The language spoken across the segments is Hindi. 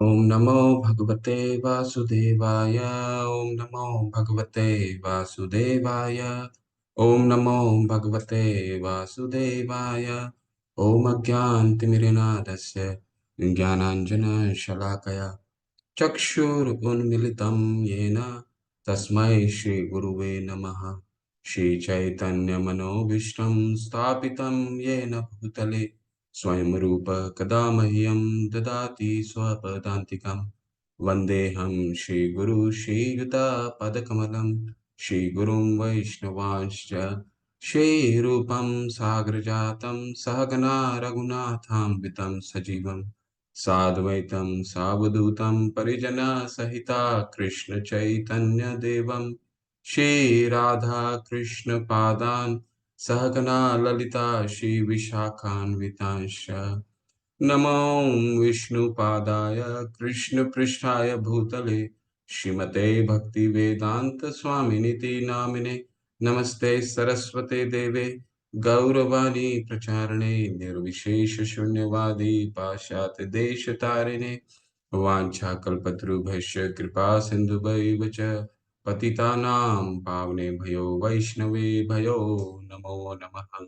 ओम नमो भगवते वासुदेवाय। ओम नमो भगवते वासुदेवाय। ओम नमो भगवते वासुदेवाय। ओम अज्ञानतिमिरनादस्य ज्ञानाञ्जनशलाकया चक्षुरुन्मिलितं येन तस्मै श्रीगुरुवे नमः। श्रीचैतन्यमनोभीष्टं स्थापितं येन भूतले स्वयं रूप कदा मह्यं ददाति स्वपदान्तिकं। वन्देऽहं श्रीगुरु श्रीयुतापदकमलं श्रीगुरुं वैष्णवांश्च श्रीरूपं साग्रजातं सहगना रघुनाथान्वितं सजीवम् साद्वैतं सावधूतं परिजनसहिता कृष्ण चैतन्य देवं श्रीराधा कृष्ण पादान् सहगना ललिता श्री विशाखान्वितांश्च नमो विष्णुपादाय कृष्णपृष्ठाय भूतले श्रीमते भक्तिवेदांत स्वामिनिति नामिने नमस्ते सरस्वते देवे गौरवाणी प्रचारणे निर्विशेष शून्यवादी पाश्चात्य देश तारिणे वाञ्छाकल्पतरुभ्यश्च कृपा सिन्धुभैव च पतितानां पावनेभ्यो वैष्णवे भयो नमो नमः।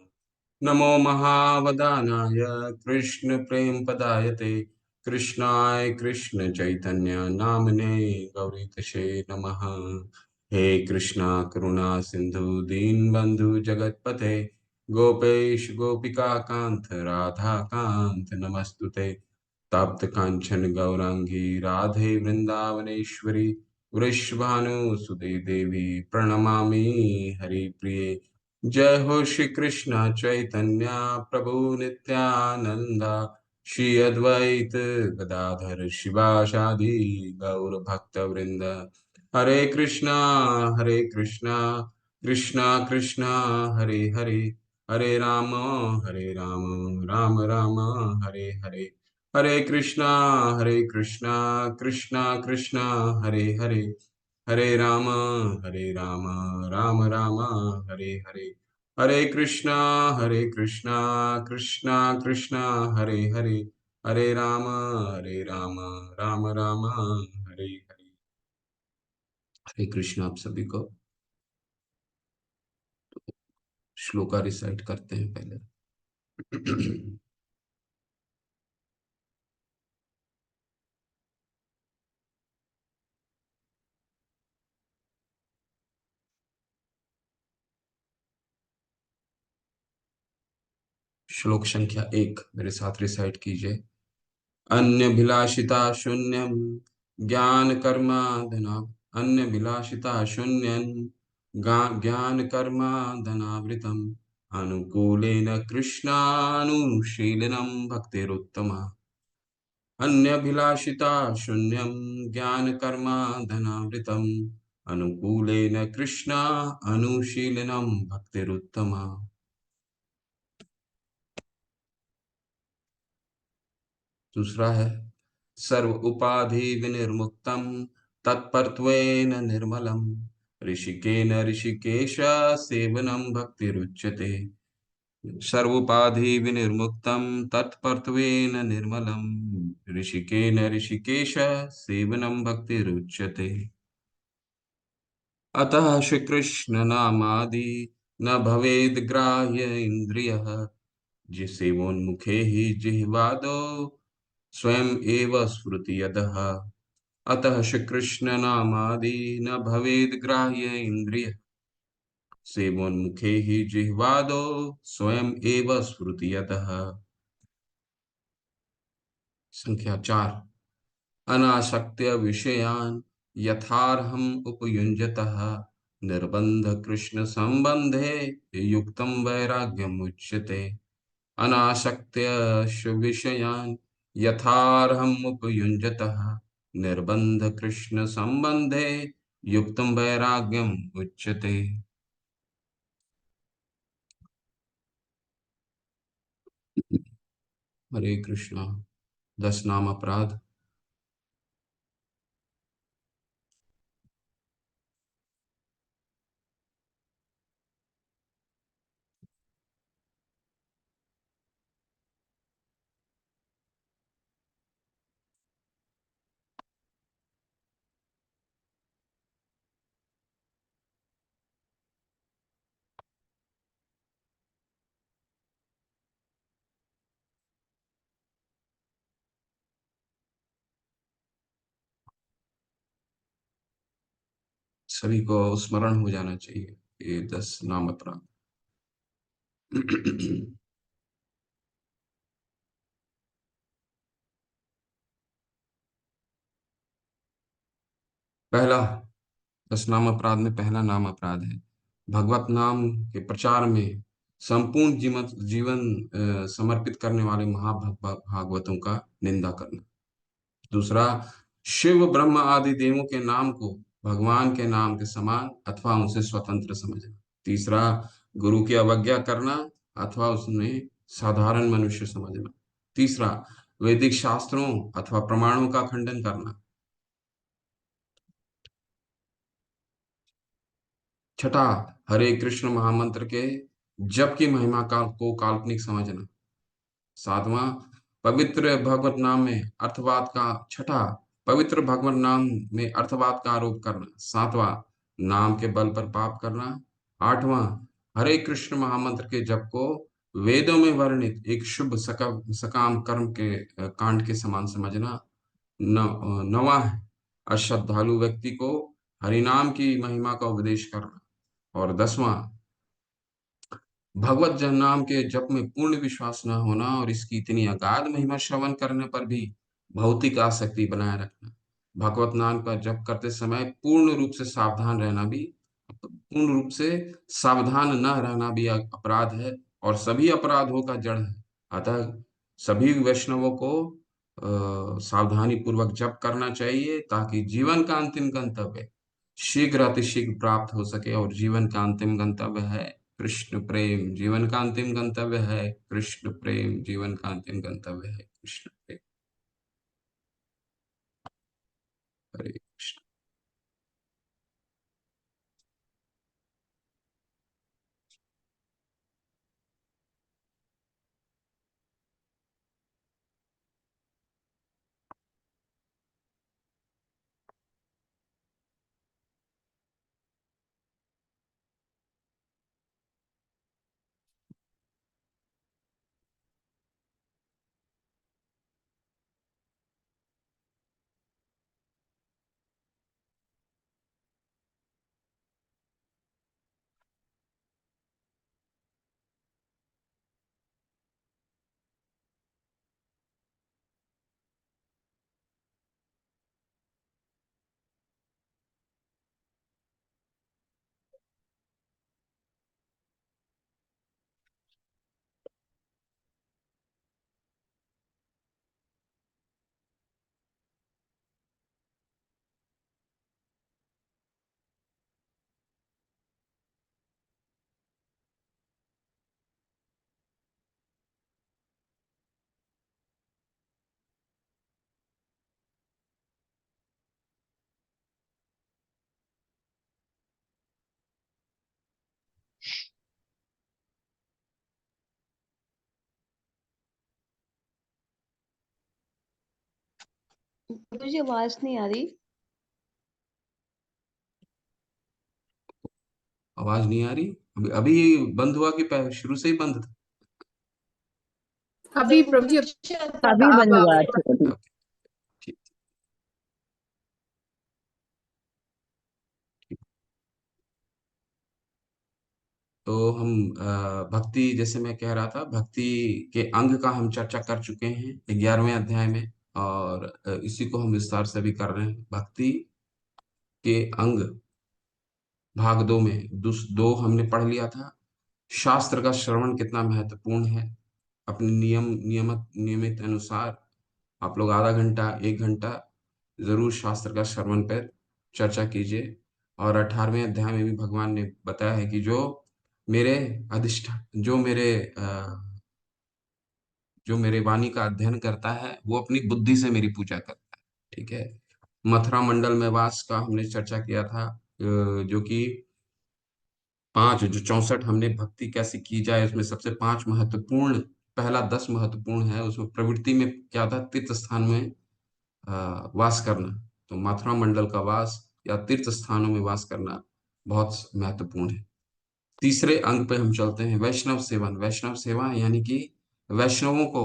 नमो महावदानाय कृष्ण प्रेम पदायते कृष्णाय कृष्ण चैतन्य नामने गौरीतशे नमः। हे कृष्णा करुणा सिंधु दीन बंधु जगतपते गोपेश गोपिका कांत राधा कांत नमस्तुते। तप्त कांचन गौरांगी राधे वृंदावनेश्वरी वृषभानुसुते देवी प्रणमामि हरिप्रिये। जय हो श्री कृष्ण चैतन्य प्रभु नित्यानंदा श्री अद्वैत गदाधर शिवासादि गौर भक्त वृंद। हरे कृष्णा कृष्णा कृष्णा हरे हरे हरे राम राम राम हरे हरे। हरे कृष्णा कृष्णा कृष्णा हरे हरे हरे राम राम राम हरे हरे। हरे कृष्णा कृष्णा कृष्णा हरे हरे हरे राम राम राम हरे हरे। हरे कृष्णा। आप सभी को श्लोका रिसाइट करते हैं पहले। श्लोक संख्या 1 मेरे साथ रिसाइट कीजिए। अन्यभिलाषिता शून्यं ज्ञान कर्म धना। अन्यभिलाषिता शून्यं ज्ञान कर्म धनावृतम् अनुकूलेन कृष्णानुशीलनं भक्तिरुत्तमा। अन्यभिलाषिता शून्यं ज्ञान कर्म धनावृतम् अनुकूलेन कृष्ण अनुशीलनं भक्तिरुत्तमा। दूसरा है सर्व उपाधि विनिर्मुक्तम तत्परत्वेन निर्मलम ऋषिकेन ऋषिकेश सेवनम भक्तिरुच्यते। सर्वोपाधि विनिर्मुक्तम तत्परत्वेन निर्मलम ऋषिकेन ऋषिकेश सेवनम भक्तिरुच्यते। अतः श्री कृष्ण नामादि न भवेद ग्राह्य इंद्रियः जिसे उन्मुखे ही जिह्वादो स्वयं एव स्फुरति यदः। अतः श्री कृष्ण नामादि न भवेद ग्राह्य इंद्रिय सेवोन्मुखे ही जिह्वादो स्वयं एव स्फुरति यदः। संख्या 4 अनासक्त्य विषयान् यथार्हम् उपयुञ्जतः निर्बन्ध कृष्ण संबंधे युक्तं वैराग्यम् उच्यते। अनासक्त्य विषयान् यथार्हम् उपयुञ्जतः निर्बन्ध कृष्ण संबंधे युक्तं वैराग्यम् उच्यते। हरे कृष्णा। 10 नाम अपराध। सभी को स्मरण हो जाना चाहिए ये 10 नाम अपराध। पहला, 10 नाम अपराध में पहला नाम अपराध है भगवत नाम के प्रचार में संपूर्ण जीवन जीवन समर्पित करने वाले महाभागवतों का निंदा करना। दूसरा, शिव ब्रह्म आदि देवों के नाम को भगवान के नाम के समान अथवा उनसे स्वतंत्र समझना। तीसरा, गुरु की अवज्ञा करना अथवा उसमें साधारण मनुष्य समझना। तीसरा, वैदिक शास्त्रों अथवा प्रमाणों का खंडन करना। छठा, हरे कृष्ण महामंत्र के जप की महिमा का को काल्पनिक समझना। सातवां, पवित्र भगवत नाम में अर्थवाद का छठा पवित्र भगवत नाम में अर्थवाद का आरोप करना। सातवां, नाम के बल पर पाप करना। आठवां, हरे कृष्ण महामंत्र के जप को वेदों में वर्णित एक शुभ सकाम कर्म के कांड के समान समझना। नवा है अश्रद्धालु व्यक्ति को हरिनाम की महिमा का उपदेश करना। और 10वां, भगवत जन नाम के जप में पूर्ण विश्वास न होना और इसकी इतनी अगाध महिमा श्रवण करने पर भी भौतिक आसक्ति बनाए रखना। भगवत नाम का जप करते समय पूर्ण रूप से सावधान न रहना भी अपराध है और सभी अपराधों का जड़ है। अतः सभी वैष्णवों को सावधानी पूर्वक जप करना चाहिए ताकि जीवन का अंतिम गंतव्य शीघ्र अतिशीघ्र प्राप्त हो सके। और जीवन का अंतिम गंतव्य है कृष्ण प्रेम। जीवन का अंतिम गंतव्य है कृष्ण प्रेम। जीवन का अंतिम गंतव्य है कृष्ण प्रेम। हरे कृष्ण। मुझे आवाज नहीं आ रही। आवाज नहीं आ रही? अभी अभी बंद हुआ कि शुरू से ही बंद था? अभी प्रभु जी अभी बंद हुआ था अभी। ओके, ठीक। तो हम भक्ति, जैसे मैं कह रहा था, भक्ति के अंग का हम चर्चा कर चुके हैं 11वें अध्याय में। और इसी को हम विस्तार से भी कर रहे हैं। भक्ति के अंग भाग 2 में दो हमने पढ़ लिया था। शास्त्र का श्रवण कितना महत्वपूर्ण है। अपने नियमित अनुसार आप लोग आधा घंटा 1 घंटा जरूर शास्त्र का श्रवण पर चर्चा कीजिए। और 18वें अध्याय में भी भगवान ने बताया है कि मेरे जो मेरे वाणी का अध्ययन करता है वो अपनी बुद्धि से मेरी पूजा करता है। ठीक है। मथुरा मंडल में वास का हमने चर्चा किया था, जो कि 5 जो 64 हमने भक्ति कैसे की जाए उसमें सबसे 5 महत्वपूर्ण, पहला 10 महत्वपूर्ण है। उसमें प्रवृत्ति में क्या था? तीर्थ स्थान में वास करना। तो मथुरा मंडल का वास या तीर्थ स्थानों में वास करना बहुत महत्वपूर्ण है। तीसरे अंग पे हम चलते हैं, वैष्णव सेवन। वैष्णव सेवा यानी कि वैष्णवों को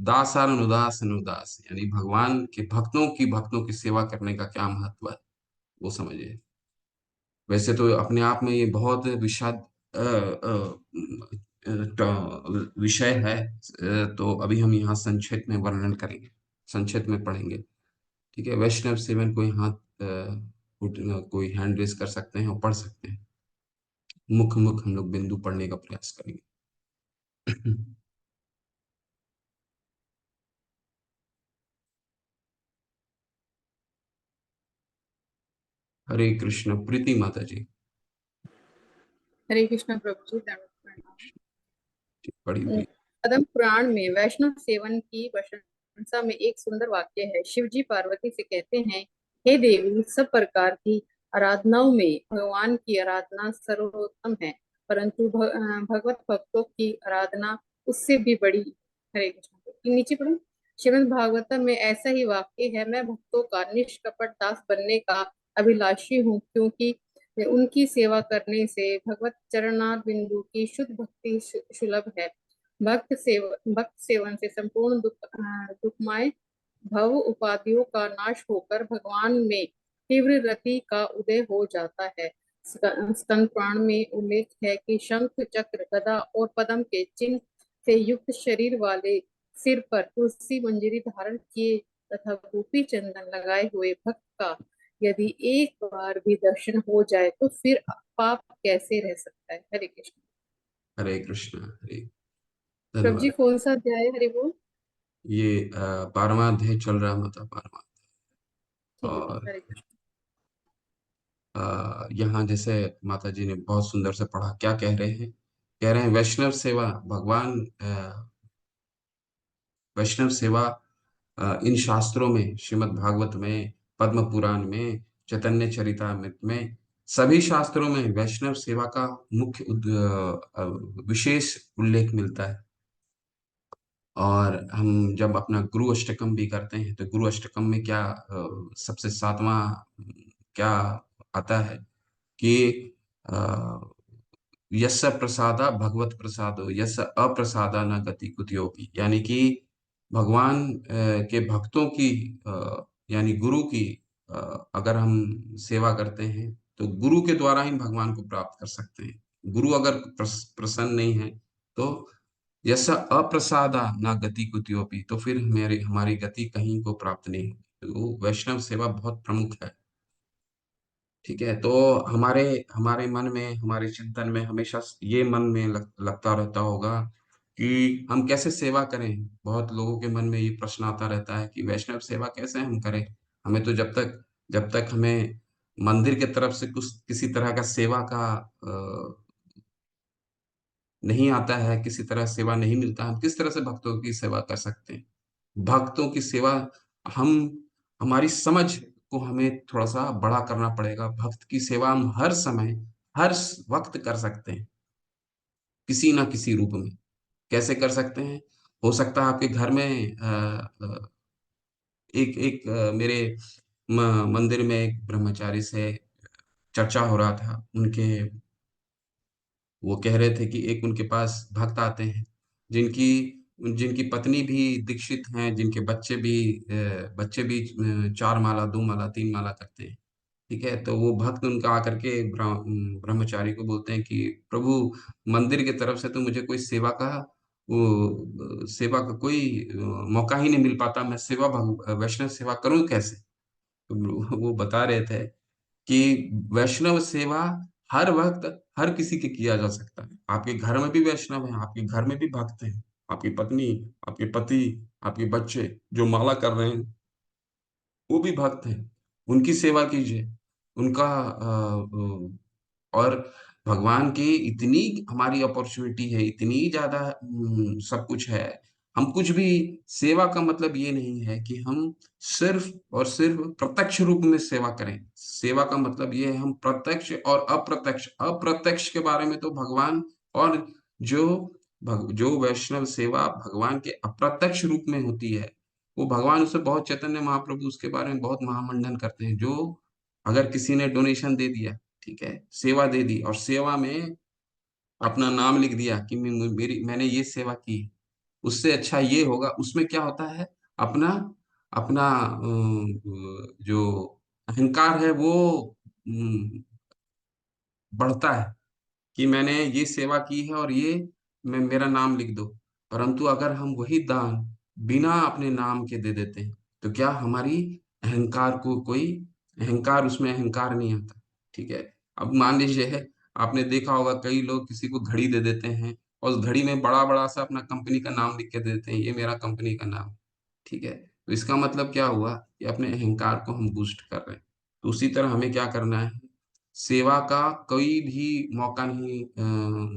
दासार अनुदास अनुदास यानी भगवान के भक्तों की सेवा करने का क्या महत्व है वो समझिए। वैसे तो अपने आप में ये बहुत विषाद विषय है। तो अभी हम यहाँ संक्षेप में वर्णन करेंगे, संक्षेप में पढ़ेंगे। ठीक है, वैष्णव सेवन कोई हाथ कोई हैंड रेस कर सकते हैं और पढ़ सकते हैं। मुख मुख हम लोग बिंदु पढ़ने का प्रयास करेंगे। हरे कृष्ण, प्रीति माता जी। हरे कृष्ण प्रभु जी, दंडवत प्रणाम। पढ़ी हुई। पद्म पुराण में वैष्णव सेवन की प्रशंसा में एक सुंदर वाक्य है। शिव जी पार्वती से कहते हैं, हे देवी, सब प्रकार की आराधनाओं में भगवान की आराधना सर्वोत्तम है, परंतु भगवत भक्तों की आराधना उससे भी बड़ी। हरे कृष्ण। नीचे पढ़ो। श्रीमद् भागवतम में ऐसा ही वाक्य है, मैं भक्तों का निष्कपट दास बनने का अभिलाषी हूँ, क्योंकि उनकी सेवा करने से भगवत चरणार बिंदु की शुद्ध भक्ति सुलभ है। भक्त सेवन से संपूर्ण दुखमय भव उपाधियों का नाश होकर भगवान में तीव्र रति का उदय हो जाता है। स्कंद पुराण में उल्लेख है कि शंख चक्र गदा और पद्म के चिन्ह से युक्त शरीर वाले, सिर पर तुलसी मंजरी धारण किए तथा गोपी चंदन लगाए हुए भक्त का यदि एक बार भी दर्शन हो जाए तो फिर पाप कैसे रह सकता है। हरे कृष्ण। हरे कृष्ण। हरे, प्रभु जी धन्यवाद। कौन सा अध्याय है? हरि बोल। ये 12वां अध्याय चल रहा, मतलब 12वां। ठीक है, और हरे कृष्ण। यहाँ जैसे माता जी ने बहुत सुंदर से पढ़ा, क्या कह रहे हैं? कह रहे हैं वैष्णव सेवा भगवान, वैष्णव सेवा इन शास्त्रों में, श्रीमद् भागवत में, पद्म पुराण में, चैतन्य चरितामृत में, सभी शास्त्रों में वैष्णव सेवा का मुख्य विशेष उल्लेख मिलता है। और हम जब अपना गुरु अष्टकम भी करते हैं तो गुरु अष्टकम में क्या सबसे सातवां क्या आता है कि अ, यस्य प्रसादा भगवत प्रसादो यस्य अप्रसादा न गति कुतयोपि, यानी कि भगवान के भक्तों की यानी गुरु की अ, अगर हम सेवा करते हैं तो गुरु के द्वारा ही भगवान को प्राप्त कर सकते हैं। गुरु अगर प्रसन्न नहीं है तो यस्य अप्रसादा ना गति कुतयोपि, तो फिर मेरी हमारी गति कहीं को प्राप्त नहीं होगी। तो वैष्णव सेवा बहुत प्रमुख है। ठीक है, तो हमारे हमारे मन में, हमारे चिंतन में हमेशा ये मन में लगता रहता होगा कि हम कैसे सेवा करें। बहुत लोगों के मन में ये प्रश्न आता रहता है कि वैष्णव सेवा कैसे हम करें। हमें तो जब तक हमें मंदिर की तरफ से कुछ किसी तरह का सेवा का नहीं आता है, किसी तरह सेवा नहीं मिलता, हम किस तरह से भक्तों की सेवा कर सकते हैं? भक्तों की सेवा, हम हमारी समझ को हमें थोड़ा सा बड़ा करना पड़ेगा। भक्त की सेवा हम हर समय, हर वक्त कर सकते हैं, किसी ना किसी रूप में। कैसे कर सकते हैं? हो सकता है आपके घर में एक एक मेरे मंदिर में एक ब्रह्मचारी से चर्चा हो रहा था। उनके वो कह रहे थे कि एक उनके पास भक्त आते हैं जिनकी जिनकी पत्नी भी दीक्षित हैं, जिनके बच्चे भी 4 माला, 2 माला, 3 माला करते हैं। ठीक है, तो वो भक्त उनका आकर के ब्रह्मचारी को बोलते हैं कि प्रभु, मंदिर की तरफ से तो मुझे कोई सेवा का कोई मौका ही नहीं मिल पाता। मैं वैष्णव सेवा करूं कैसे? तो वो बता रहे थे कि वैष्णव सेवा हर वक्त हर किसी के किया जा सकता है। आपके घर में भी वैष्णव हैं, आपके घर में भी भक्त हैं, आपकी पत्नी, आपके पति, आपके बच्चे जो माला कर रहे हैं वो भी भक्त हैं। उनकी सेवा कीजिए, उनका और भगवान की इतनी हमारी अपॉर्चुनिटी है, इतनी ज्यादा सब कुछ है। हम कुछ भी, सेवा का मतलब ये नहीं है कि हम सिर्फ और सिर्फ प्रत्यक्ष रूप में सेवा करें। सेवा का मतलब ये है हम प्रत्यक्ष और अप्रत्यक्ष, अप्रत्यक्ष के बारे में तो भगवान, और जो जो वैष्णव सेवा भगवान के अप्रत्यक्ष रूप में होती है, वो भगवान उसे बहुत, चैतन्य महाप्रभु उसके बारे में बहुत महामंडन करते हैं। जो अगर किसी ने डोनेशन दे दिया, ठीक है, सेवा दे दी और सेवा में अपना नाम लिख दिया कि मैंने ये सेवा की, उससे अच्छा ये होगा, उसमें क्या होता है, अपना अपना जो अहंकार है वो बढ़ता है कि मैंने ये सेवा की है और ये मैं मेरा नाम लिख दो। परंतु अगर हम वही दान बिना अपने नाम के दे देते हैं तो क्या हमारी अहंकार को कोई अहंकार उसमें अहंकार नहीं आता। ठीक है। अब मान लीजिए है, आपने देखा होगा कई लोग किसी को घड़ी दे देते हैं और उस घड़ी में बड़ा बड़ा सा अपना कंपनी का नाम लिख के दे देते हैं, ये मेरा कंपनी का नाम। ठीक है, तो इसका मतलब क्या हुआ कि अपने अहंकार को हम बूस्ट कर रहे हैं। तो उसी तरह हमें क्या करना है, सेवा का कोई भी मौका नहीं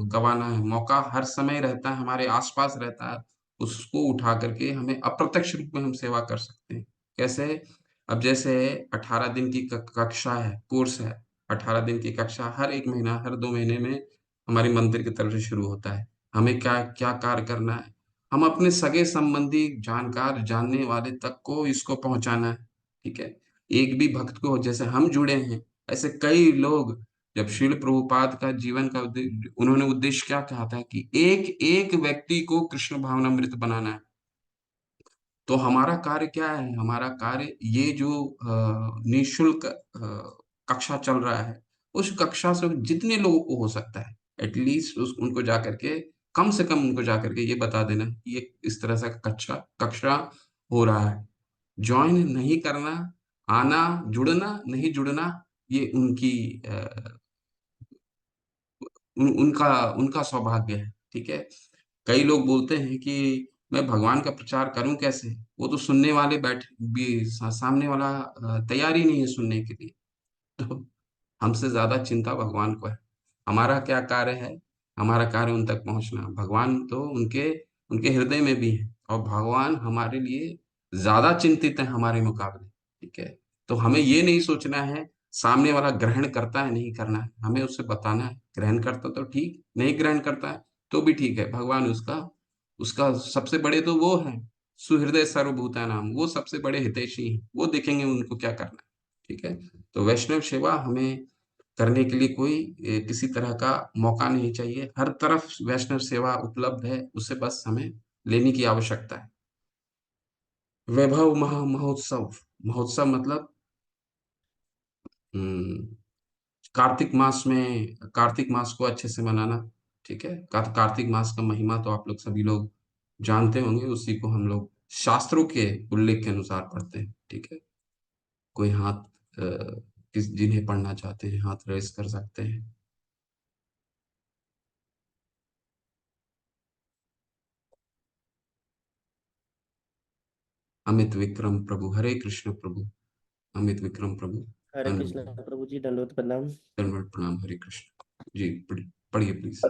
गंवाना है। मौका हर समय रहता है, हमारे आसपास रहता है। उसको उठा करके हमें अप्रत्यक्ष रूप में हम सेवा कर सकते हैं। कैसे? अब जैसे 18 दिन की कक्षा है, कोर्स है। 18 दिन की कक्षा हर एक महीना, हर 2 महीने में हमारी मंदिर की तरफ से शुरू होता है। हमें क्या क्या कार्य करना है, हम अपने सगे संबंधी जानकार जानने वाले तक को इसको पहुंचाना है। ठीक है। एक भी भक्त को, जैसे हम जुड़े हैं ऐसे कई लोग, जब श्रील प्रभुपाद का जीवन का उन्होंने उद्देश्य क्या कहा था कि एक एक व्यक्ति को कृष्ण भावनामृत बनाना है। तो हमारा कार्य क्या है, हमारा कार्य ये जो निःशुल्क कक्षा चल रहा है, उस कक्षा से जितने लोगों को हो सकता है एटलीस्ट उस उनको जा करके, कम से कम उनको जा करके ये बता देना कि ये इस तरह से कक्षा कक्षा हो रहा है। ज्वाइन नहीं करना, आना, जुड़ना नहीं जुड़ना, ये उनकी उनका उनका सौभाग्य है। ठीक है। कई लोग बोलते हैं कि मैं भगवान का प्रचार करूं कैसे, वो तो सुनने वाले बैठ भी सामने वाला तैयार ही नहीं है सुनने के लिए। तो हमसे ज्यादा चिंता भगवान को है। हमारा क्या कार्य है, हमारा कार्य उन तक पहुंचना। भगवान तो उनके उनके हृदय में भी है और भगवान हमारे लिए ज्यादा चिंतित है हमारे मुकाबले। ठीक है। तो हमें ये नहीं सोचना है सामने वाला ग्रहण करता है नहीं करना है, हमें उससे बताना है ग्रहण करता तो ठीक, नहीं ग्रहण करता है तो भी ठीक है। भगवान उसका उसका सबसे बड़े तो वो है, सुहृदय सर्वभूता नाम, वो सबसे बड़े हितैषी हैं, वो देखेंगे उनको क्या करना है। ठीक है। तो वैष्णव सेवा हमें करने के लिए कोई किसी तरह का मौका नहीं चाहिए, हर तरफ वैष्णव सेवा उपलब्ध है, उसे बस हमें लेने की आवश्यकता है। वैभव महोत्सव, महोत्सव मतलब हम्म, कार्तिक मास को अच्छे से मनाना। ठीक है। कार्तिक मास का महिमा तो आप लोग सभी लोग जानते होंगे, उसी को हम लोग शास्त्रों के उल्लेख के अनुसार पढ़ते हैं। ठीक है। कोई हाथ किस जिन्हें पढ़ना चाहते हैं हाथ रेस कर सकते हैं। अमित विक्रम प्रभु, हरे कृष्ण प्रभु। अमित विक्रम प्रभु। हरे कृष्ण प्रभु जी, दंडवत प्रणाम। दंडवत प्रणाम। हरे कृष्ण जी। पढ़िए प्लीज।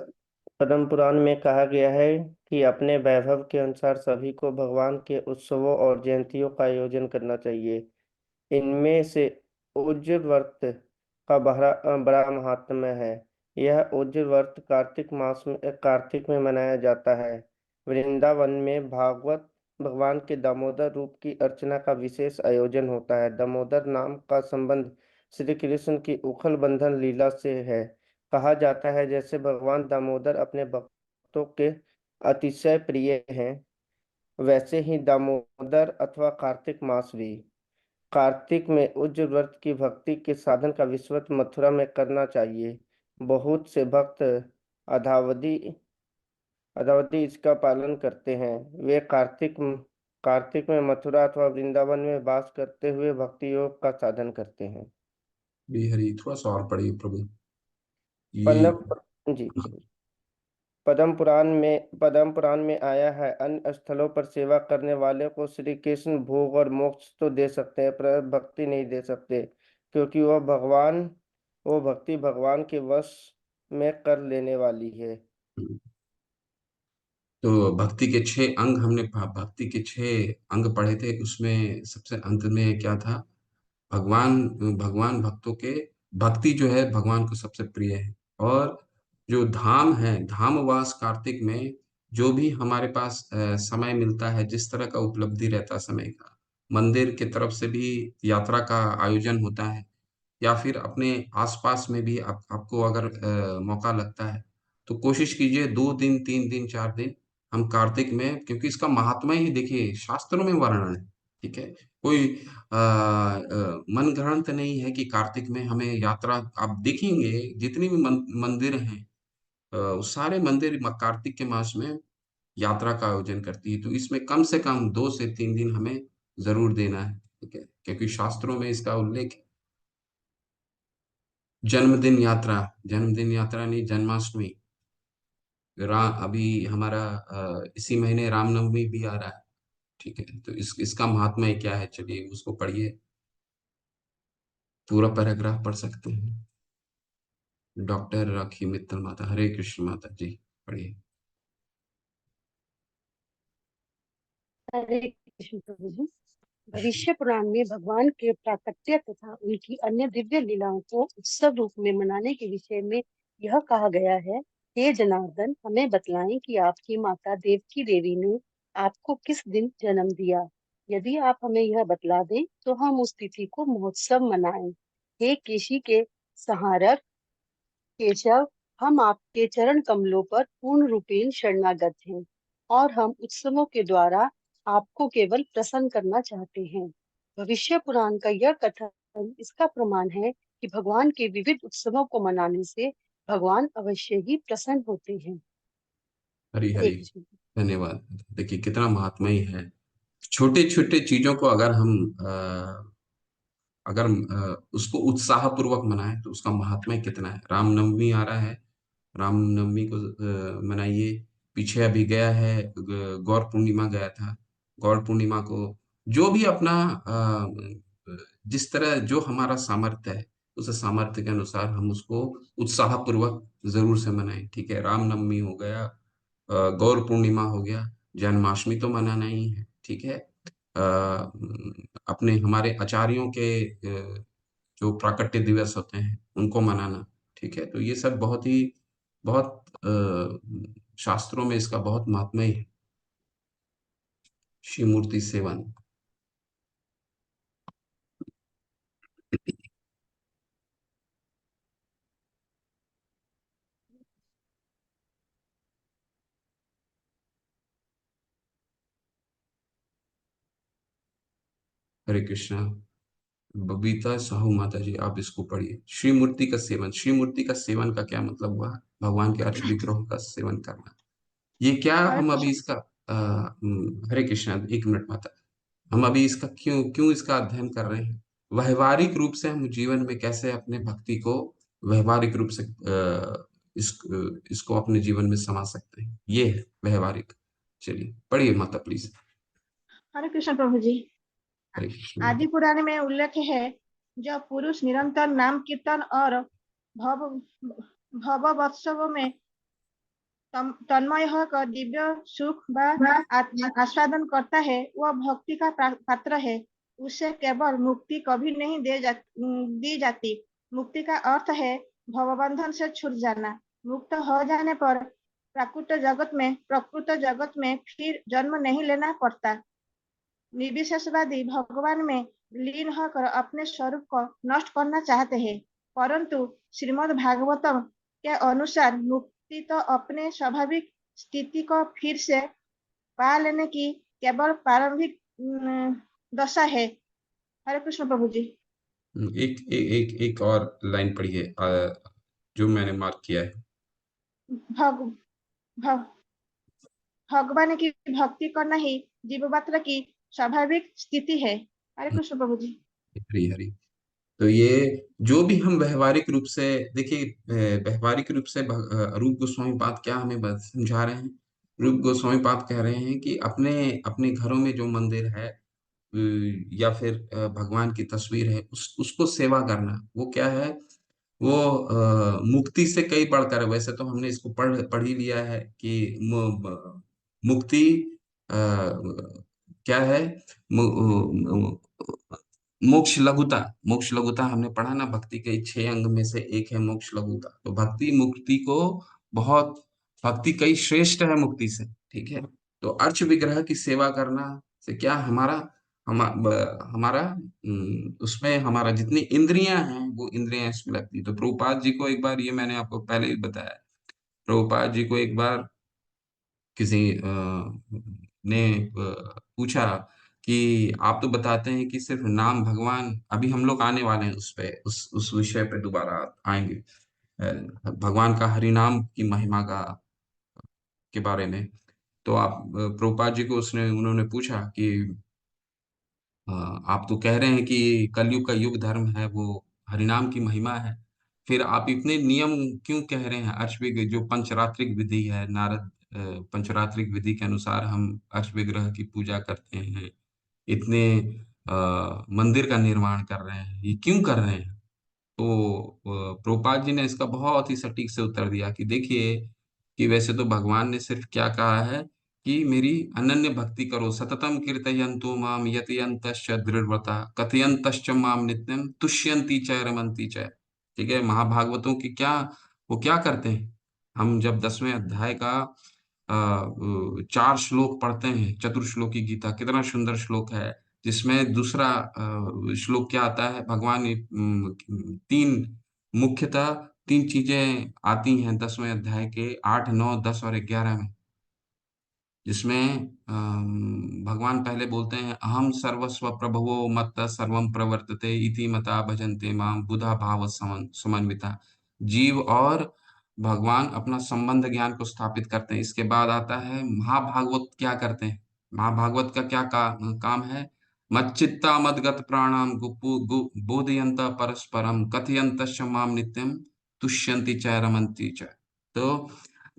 पद्म पुराण में कहा गया है कि अपने वैभव के अनुसार सभी को भगवान के उत्सवों और जयंतियों का आयोजन करना चाहिए। इनमें से उज्र व्रत का बड़ा महात्म्य है। यह उज्र व्रत कार्तिक में मनाया जाता है। वृंदावन में भागवत भगवान के दामोदर रूप की अर्चना का विशेष आयोजन होता है। दामोदर नाम का संबंध श्री कृष्ण की उखल बंधन लीला से है। कहा जाता है जैसे भगवान दामोदर अपने भक्तों के अतिशय प्रिय हैं, वैसे ही दामोदर अथवा कार्तिक मास भी। कार्तिक में उज्र व्रत की भक्ति के साधन का विस्तार मथुरा में करना चाहिए। बहुत से भक्त अधावधि अधावधि इसका पालन करते हैं। वे कार्तिक में मथुरा अथवा वृंदावन में वास करते हुए भक्ति योग का साधन करते हैं। हरी थोड़ा सा और पढ़िए प्रभु। ये पद्म जी जी। पद्म पुराण में आया है, अन्य स्थलों पर सेवा करने वाले को श्री कृष्ण भोग और मोक्ष तो दे सकते हैं पर भक्ति नहीं दे सकते, क्योंकि वो भक्ति भगवान के वश में कर लेने वाली है। तो भक्ति के 6 अंग हमने भक्ति के 6 अंग पढ़े थे, उसमें सबसे अंत में क्या था, भगवान भगवान भक्तों के भक्ति जो है भगवान को सबसे प्रिय है। और जो धाम है, धामवास कार्तिक में जो भी हमारे पास समय मिलता है, जिस तरह का उपलब्धि रहता है समय का, मंदिर की तरफ से भी यात्रा का आयोजन होता है, या फिर अपने आसपास में भी आपको अगर मौका लगता है तो कोशिश कीजिए 2 दिन 3 दिन 4 दिन हम कार्तिक में, क्योंकि इसका महात्मा ही देखिए शास्त्रों में वर्णन है। ठीक है। कोई मन घड़ंत नहीं है कि कार्तिक में हमें यात्रा, आप देखेंगे जितनी भी मंदिर हैं, सारे मंदिर कार्तिक के मास में यात्रा का आयोजन करती है। तो इसमें कम से कम 2 से 3 दिन हमें जरूर देना है, ठीक है, क्योंकि शास्त्रों में इसका उल्लेख है। जन्मदिन यात्रा नहीं, जन्माष्टमी। अभी हमारा इसी महीने रामनवमी भी आ रहा है, ठीक है। तो इसका महात्मा क्या है, चलिए उसको पढ़िए, पूरा पैराग्राफ पढ़ सकते हैं। डॉक्टर राखी मित्तल माता, हरे कृष्ण माता जी, पढ़िए। हरे कृष्ण प्रभु जी। भविष्य पुराण में भगवान के प्राकट्य तथा उनकी अन्य दिव्य लीलाओं को उत्सव रूप में मनाने के विषय में यह कहा गया है, हे जनार्दन, हमें बतलाएं कि आपकी माता देवकी देवी ने आपको किस दिन जन्म दिया। यदि आप हमें यह बतला दें तो हम उस तिथि को महोत्सव मनाएं। हे केशी के संहारक केशव, हम आपके चरण कमलों पर पूर्ण रूपेण शरणागत हैं और हम उत्सवों के द्वारा आपको केवल प्रसन्न करना चाहते हैं। भविष्य पुराण का यह कथन इसका प्रमाण है कि भगवान के विविध उत्सवों को मनाने से भगवान अवश्य ही प्रसन्न होते हैं। हरी हरे हरी, कृष्ण। धन्यवाद। देखिए कितना महात्मा ही है। छोटे छोटे चीजों को अगर हम उसको उत्साह पूर्वक मनाएं तो उसका महात्मा कितना है। रामनवमी आ रहा है, रामनवमी को मनाइए। पीछे अभी गया है, गौर पूर्णिमा गया था। गौर पूर्णिमा को जो भी अपना जिस तरह जो हमारा सामर्थ्य है, उस सामर्थ्य के अनुसार हम उसको उत्साह पूर्वक जरूर से मनाएं, ठीक है। रामनवमी हो गया, गौर पूर्णिमा हो गया, जन्माष्टमी तो मनाना ही है, ठीक है। अपने हमारे आचार्यों के जो प्राकट्य दिवस होते हैं उनको मनाना, ठीक है। तो ये सब बहुत ही बहुत शास्त्रों में इसका बहुत महात्म्य है। शिव मूर्ति सेवन। हरे कृष्णा। बबीता साहू माता जी, आप इसको पढ़िए। श्री मूर्ति का सेवन, श्री मूर्ति का सेवन का क्या मतलब हुआ? भगवान के अर्च विग्रहों का सेवन करना। ये क्या हरे हम अभी कृष्ण। इसका हरे कृष्णा, एक मिनट माता। हम अभी इसका क्यों क्यों इसका अध्ययन कर रहे हैं? व्यवहारिक रूप से हम जीवन में कैसे अपने भक्ति को व्यवहारिक रूप से इसको अपने जीवन में समा सकते हैं, ये है व्यवहारिक। चलिए पढ़िए माता प्लीज। हरे कृष्ण प्रभु जी। हरे कृष्ण आदि माता। पुराण में उल्लेख है, जो पुरुष निरंतर नाम कीर्तन और भव भवोत्सव में तन्मय होकर दिव्य सुख व आस्वादन करता है, वह भक्ति का पात्र है। उसे केवल मुक्ति कभी नहीं दी जाती। मुक्ति का अर्थ है भवबंधन से छूट जाना। मुक्त हो जाने पर प्रकृत जगत में फिर जन्म नहीं लेना पड़ता। निर्विशेषवादी भगवान में लीन होकर अपने स्वरूप को नष्ट करना चाहते हैं, परंतु श्रीमद् भागवतम के अनुसार मुक्ति तो अपने स्वाभाविक स्थिति को फिर से पा लेने की केवल प्रारंभिक दशा है। हरे कृष्ण प्रभु जी। एक और लाइन पढ़िए, जो मैंने मार्क किया है। भग, भग, भगवान की भक्ति करना ही जीव मात्र की स्वाभाविक स्थिति है। हरे कृष्ण प्रभु जी। हरी हरी। तो ये जो भी हम व्यवहारिक रूप से देखिए, व्यवहारिक रूप से रूप गोस्वामी पाद क्या हमें समझा रहे हैं। रूप गोस्वामी पाद कह रहे हैं कि अपने अपने घरों में जो मंदिर है, या फिर भगवान की तस्वीर है, उसको सेवा करना, वो क्या है, वो मुक्ति से कई बढ़कर है। वैसे तो हमने इसको पढ़ ही लिया है कि मुक्ति अ, क्या है, मोक्ष लघुता। मोक्ष लघुता हमने पढ़ा ना, भक्ति के 6 अंग में से एक है मोक्ष लघुता। तो भक्ति मुक्ति को बहुत, भक्ति कई श्रेष्ठ है मुक्ति से, ठीक है। तो अर्च विग्रह की सेवा करना से क्या हमारा हमारा उसमें हमारा जितनी इंद्रियां हैं वो इंद्रियां इसमें लगती है। तो प्रभुपाद जी को एक बार, ये मैंने आपको पहले ही बताया, प्रभुपाद जी को एक बार किसी ने पूछा कि आप तो बताते हैं कि सिर्फ नाम भगवान, अभी हम लोग आने वाले हैं उस पे, उस विषय पे दोबारा आएंगे, भगवान का हरि नाम की महिमा का के बारे में। तो आप प्रभुपाद जी को उन्होंने पूछा कि आप तो कह रहे हैं कि कलयुग का युग धर्म है वो हरिनाम की महिमा है, फिर आप इतने नियम क्यों कह रहे हैं? अर्श जो पंचरात्रिक विधि है, नारद पंचरात्रिक विधि के अनुसार हम अर्श विग्रह की पूजा करते हैं, इतने मंदिर का निर्माण कर रहे हैं, ये क्यों कर रहे हैं? तो प्रभुपाद जी ने इसका बहुत ही सटीक से उत्तर दिया कि देखिए, कि वैसे तो भगवान ने सिर्फ क्या कहा है कि मेरी अनन्य भक्ति करो, सततम कीर्तयन्तु माम यतयन्तश्च दृढ़व्रता कथयन्तश्च माम नित्यम तुष्यन्ति च रमन्ति च। ठीक है, महाभागवतों की क्या, वो क्या करते हैं? हम जब 10वें अध्याय का 4 श्लोक पढ़ते हैं, चतुर्श्लोकी गीता, कितना सुंदर श्लोक है, जिसमें दूसरा श्लोक क्या आता है? भगवान तीन, मुख्यतः 3 चीजें आती हैं 10वें अध्याय के 8, 9, 10 और 11 में, जिसमें भगवान पहले बोलते हैं अहम सर्वस्व प्रभवो मत्तः सर्वं प्रवर्तते इति मता भजन्ते माम बुधा भाव समन्विता। जीव और भगवान अपना संबंध ज्ञान को स्थापित करते हैं। इसके बाद आता है महाभागवत क्या करते हैं? महाभागवत का क्या काम है? मच्चित्ता मदगत प्राणाम बोधयन्त परस्परम कथयन्त माम नित्यम तुष्यन्ति च रमन्ति च। तो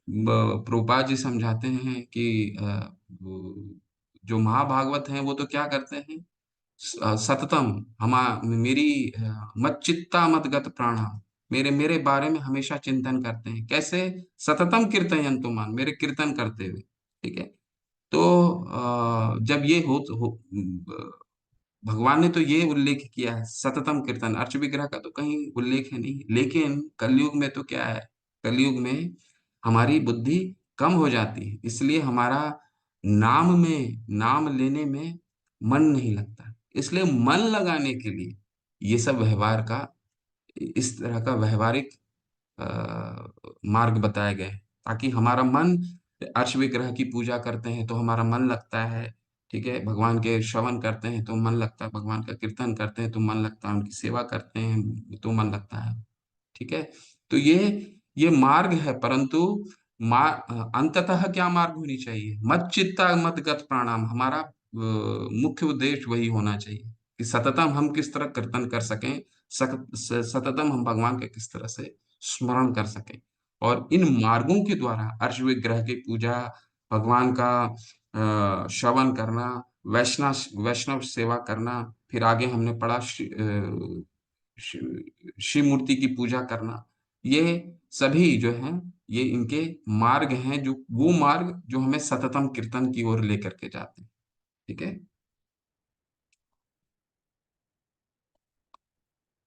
प्रभुपाद जी समझाते हैं कि जो महाभागवत हैं वो तो क्या करते हैं? सततम मेरी मच्चित्ता मदगत प्राणाम, मेरे मेरे बारे में हमेशा चिंतन करते हैं। कैसे? सततम कीर्तयन्तु मान, मेरे कीर्तन करते हुए। ठीक है, तो जब ये भगवान ने तो ये उल्लेख किया है सततम कीर्तन, अर्च विग्रह का तो कहीं उल्लेख है नहीं। लेकिन कलयुग में तो क्या है? कलयुग में हमारी बुद्धि कम हो जाती है, इसलिए हमारा नाम लेने में मन नहीं लगता। इसलिए मन लगाने के लिए ये सब व्यवहार का, इस तरह का व्यवहारिक अ, मार्ग बताए गए हैं, ताकि हमारा मन, अर्श विग्रह की पूजा करते हैं तो हमारा मन लगता है। ठीक है, भगवान के श्रवण करते हैं तो मन लगता है, भगवान का कीर्तन करते हैं तो मन लगता है, उनकी सेवा करते हैं तो मन लगता है। ठीक है, तो ये मार्ग है, परंतु अंततः क्या मार्ग होनी चाहिए? मत चित्ता मत गत प्राणाम, हमारा मुख्य उद्देश्य वही होना चाहिए कि सततम हम किस तरह कीर्तन कर सकें, सततम हम भगवान का किस तरह से स्मरण कर सकें। और इन मार्गों के द्वारा अर्श विग्रह की पूजा, भगवान का श्रवण करना, वैष्णव वैष्णव सेवा करना, फिर आगे हमने पढ़ा शिव मूर्ति की पूजा करना, ये सभी जो हैं ये इनके मार्ग हैं, जो वो मार्ग जो हमें सततम कीर्तन की ओर लेकर के जाते हैं। ठीक है,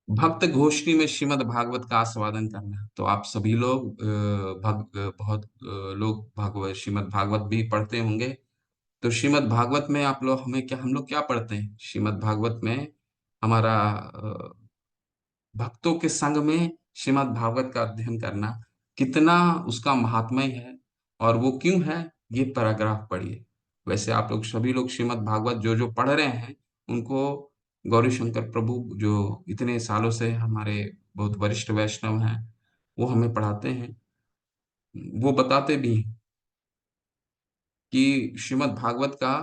भक्त गोष्ठी में श्रीमद् भागवत का आस्वादन करना। तो आप सभी लोग बहुत लोग भागवत, श्रीमद् भागवत भी पढ़ते होंगे। तो श्रीमद् भागवत में हम लोग क्या पढ़ते हैं? श्रीमद् भागवत में हमारा भक्तों के संग में श्रीमद् भागवत का अध्ययन करना, कितना उसका महात्म्य है और वो क्यों है, ये पैराग्राफ पढ़िए। वैसे आप लोग सभी लोग श्रीमद् भागवत जो जो पढ़ रहे हैं, उनको गौरी शंकर प्रभु जो इतने सालों से हमारे बहुत वरिष्ठ वैष्णव हैं, वो हमें पढ़ाते हैं, वो बताते भी हैं कि श्रीमद् भागवत का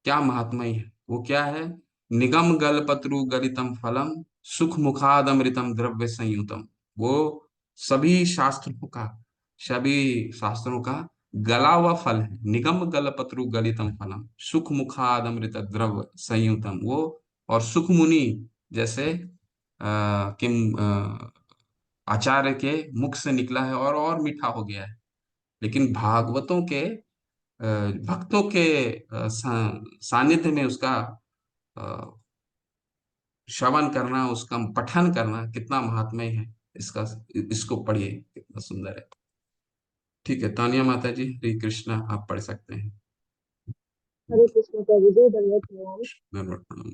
क्या महात्म्य है। वो क्या है? निगम गलपत्रु गलितम फलम सुख मुखादमृतम द्रव्य संयुतम। वो सभी शास्त्रों का सभी शास्त्रों का गला हुआ फल है। निगम गलपत्रु गलितम फलम सुख मुखादमृत द्रव्य संयुतम। वो और सुख मुनि जैसे किम आचार्य के मुख से निकला है और मीठा हो गया है। लेकिन भागवतों के भक्तों के सानिध्य में उसका अ, श्रवण करना, उसका पठन करना कितना महात्म्य है इसका, इसको पढ़िए, कितना सुंदर है। ठीक है, तानिया माता जी, हरे कृष्णा, आप पढ़ सकते हैं। हरे कृष्ण प्रभु जी, दंडवत प्रणाम। दंडवत प्रणाम।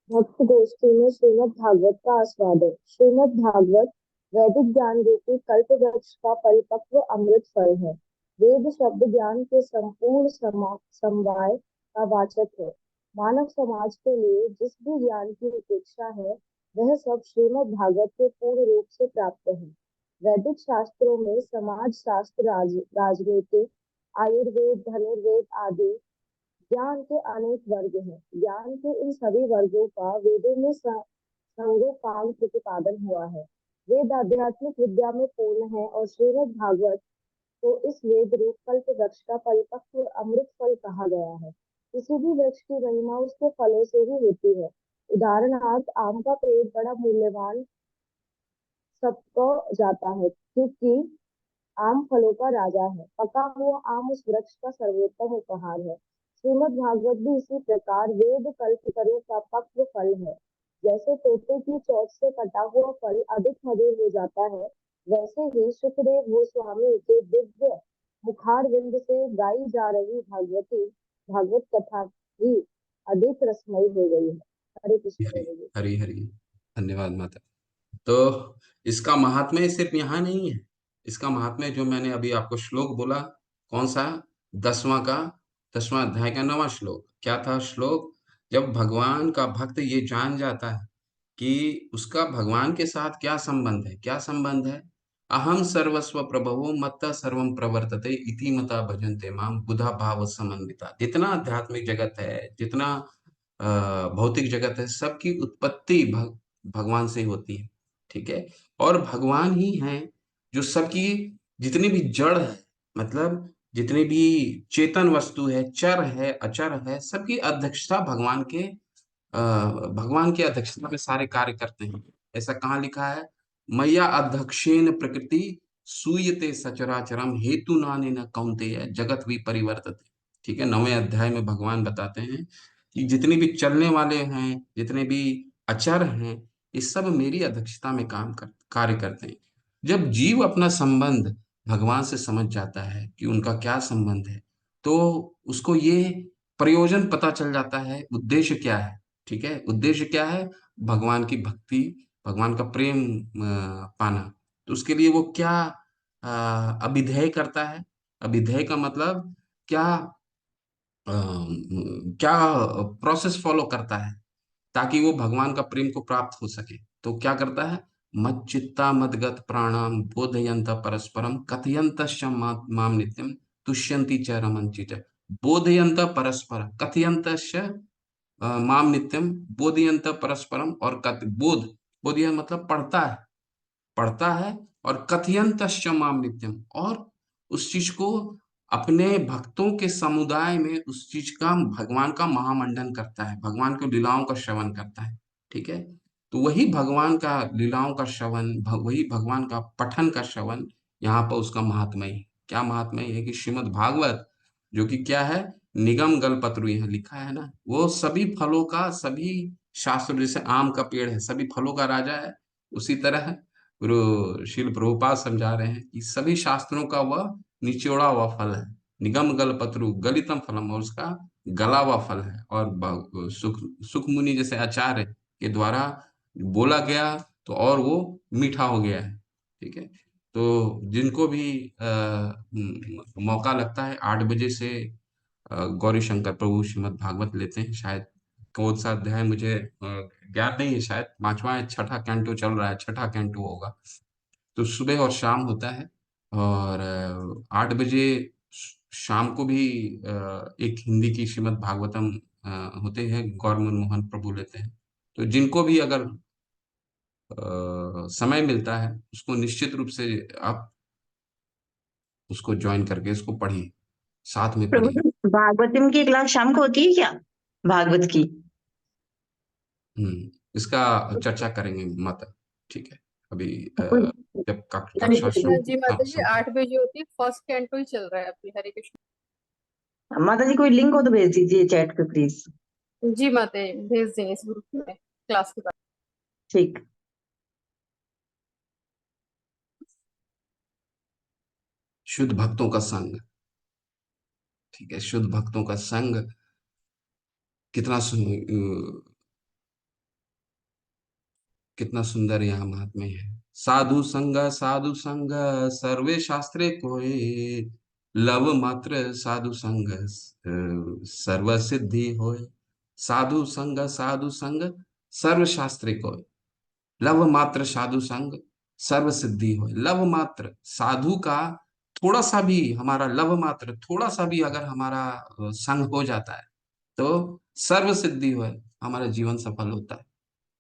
भक्त गोष्ठी में श्रीमद् भागवत का आस्वादन। श्रीमद् भागवत वैदिक ज्ञान रूपी कल्प वृक्ष का परिपक्व अमृत फल है। वेद शब्द ज्ञान के संपूर्ण समवाय का वाचक है। मानव समाज के लिए जिस भी ज्ञान की अपेक्षा है वह सब श्रीमद् भागवत के पूर्ण रूप से प्राप्त है। वैदिक शास्त्रों में समाज शास्त्र, राजनीति, आयुर्वेद, धनुर्वेद आदि ज्ञान के अनेक वर्ग हैं। ज्ञान के इन सभी वर्गों का वेदों में संगोपांग प्रतिपादन हुआ है। वेद आध्यात्मिक विद्या में पूर्ण है और श्रीमद् भागवत तो इस वेद रूप कल्प वृक्ष का परिपक्व अमृत फल कहा गया है। किसी भी वृक्ष की महिमा उसके फलों से ही होती है। उदाहरणार्थ आम का पेड़ बड़ा मूल्यवान सबको जाता है, क्योंकि आम फलों का राजा है। पका हुआ आम उस वृक्ष का सर्वोत्तम उपहार है। श्रीमद् भागवत भी इसी प्रकार वेद कल्पतरु का पक्व फल है। जैसे तोते की चोंच से कटा हुआ फल अधिक मधुर हो जाता है, वैसे ही सुखदेव गोस्वामी के दिव्य मुखारविंद से गाई जा रही भागवत कथा भी अधिक रसमयी हो गई है। हरे कृष्ण हरी प्रभु जी। हरी हरी। धन्यवाद माता। तो इसका महात्म्य सिर्फ यहाँ नहीं है। इसका महात्म्य जो मैंने अभी आपको श्लोक बोला, कौन सा? 10वां का 10वां अध्याय का 9वां श्लोक। क्या था श्लोक? जब भगवान का भक्त ये जान जाता है कि उसका भगवान के साथ क्या संबंध है, क्या संबंध है? अहम सर्वस्व प्रभवो मत्तः सर्वम प्रवर्तते इति मता भजन्ते माम बुधा भाव समन्विता। जितना आध्यात्मिक जगत है, जितना भौतिक जगत है, सबकी उत्पत्ति भगवान से होती है। ठीक है। और भगवान ही है जो सबकी, जितनी भी जड़ है, मतलब जितनी भी चेतन वस्तु है, चर है, अचर है, सबकी अध्यक्षता भगवान की अध्यक्षता में सारे कार्य करते हैं। ऐसा कहाँ लिखा है? मैया अध्यक्षेन प्रकृति सूयते सचराचरम हेतु नाने न कौन्तेय जगत विपरिवर्तते। ठीक है। 9वें अध्याय में भगवान बताते हैं कि जितने भी चलने वाले हैं, जितने भी अचर हैं, ये सब मेरी अध्यक्षता में कार्य करते हैं। जब जीव अपना संबंध भगवान से समझ जाता है कि उनका क्या संबंध है, तो उसको ये प्रयोजन पता चल जाता है, उद्देश्य क्या है। ठीक है। उद्देश्य क्या है? भगवान की भक्ति, भगवान का प्रेम पाना। तो उसके लिए वो क्या अभिधेय करता है। अभिधेय का मतलब क्या, क्या प्रोसेस फॉलो करता है ताकि वो भगवान का प्रेम को प्राप्त हो सके। तो क्या करता है? मत चित्ता मदगत प्राणाम बोधयंत परस्परम कथयंत माम नित्यम तुष्यंती च रमंची च। बोधयंत परस्पर कथयंत माम नित्यम बोधयंत परस्परम। और बोधय मतलब पढ़ता है और कथयंत माम नित्यम, और उस चीज को अपने भक्तों के समुदाय में उस चीज का, भगवान का महामंडन करता है, भगवान की लीलाओं का श्रवण करता है। ठीक है। तो वही भगवान का लीलाओं का श्रवण, वही भगवान का पठन का श्रवण, यहाँ पर उसका महात्म्य है। क्या महात्म्य है? कि श्रीमद् भागवत, जो कि क्या है, निगम गलपत्रु यहाँ लिखा है ना, वो सभी फलों का, सभी शास्त्र, जैसे आम का पेड़ है, सभी फलों का राजा है, उसी तरह गुरु शिल प्रभुपाद समझा रहे हैं कि सभी शास्त्रों का वह निचोड़ा हुआ फल है। निगम गलपत्रु गलितम फलम, और उसका गला हुआ फल है। और सुख मुनि जैसे आचार्य के द्वारा बोला गया तो और वो मीठा हो गया है। ठीक है। तो जिनको भी मौका लगता है, 8 बजे से गौरी शंकर प्रभु श्रीमद् भागवत लेते हैं। शायद कौन सा अध्याय मुझे ज्ञात नहीं है, शायद 5वां या 6ठा कैंटो चल रहा है, 6ठा कैंटो होगा। तो सुबह और शाम होता है। और 8 बजे शाम को भी एक हिंदी की श्रीमद् भागवतम होते हैं, गौर मनमोहन प्रभु लेते हैं। तो जिनको भी अगर समय मिलता है, उसको निश्चित रूप से आप उसको ज्वाइन करके उसको पढ़िए, साथ में प्रभु पढ़िए। जी, भागवतम की क्लास शाम को होती है क्या? भागवत की? इसका चर्चा करेंगे माता। ठीक है। अभी जब हरे कक्षा कृष्णा जी। माता जी संपन्न। 8 बजे होती है, फर्स्ट कैंटो ही चल रहा है अभी। हरे कृष्णा। माता जी कोई लिंक हो तो भेज दीजिए चैट पे प्लीज। जी माता जी, भेज देंगे इस ग्रुप में क्लास के बाद। ठीक। शुद्ध भक्तों का संग। ठीक है। शुद्ध भक्तों का संग कितना सुंदर यहाँ महात्म्य है। साधु संग सर्वे शास्त्रे कोय, लव मात्र साधु संग सर्व सिद्धि होय। साधु संग सर्व शास्त्री को, लव मात्र साधु संग सर्व सिद्धि हो। लव मात्र साधु का थोड़ा सा भी, हमारा लव मात्र थोड़ा सा भी अगर हमारा संग हो जाता है तो सर्व सिद्धि हो, हमारा जीवन सफल होता है।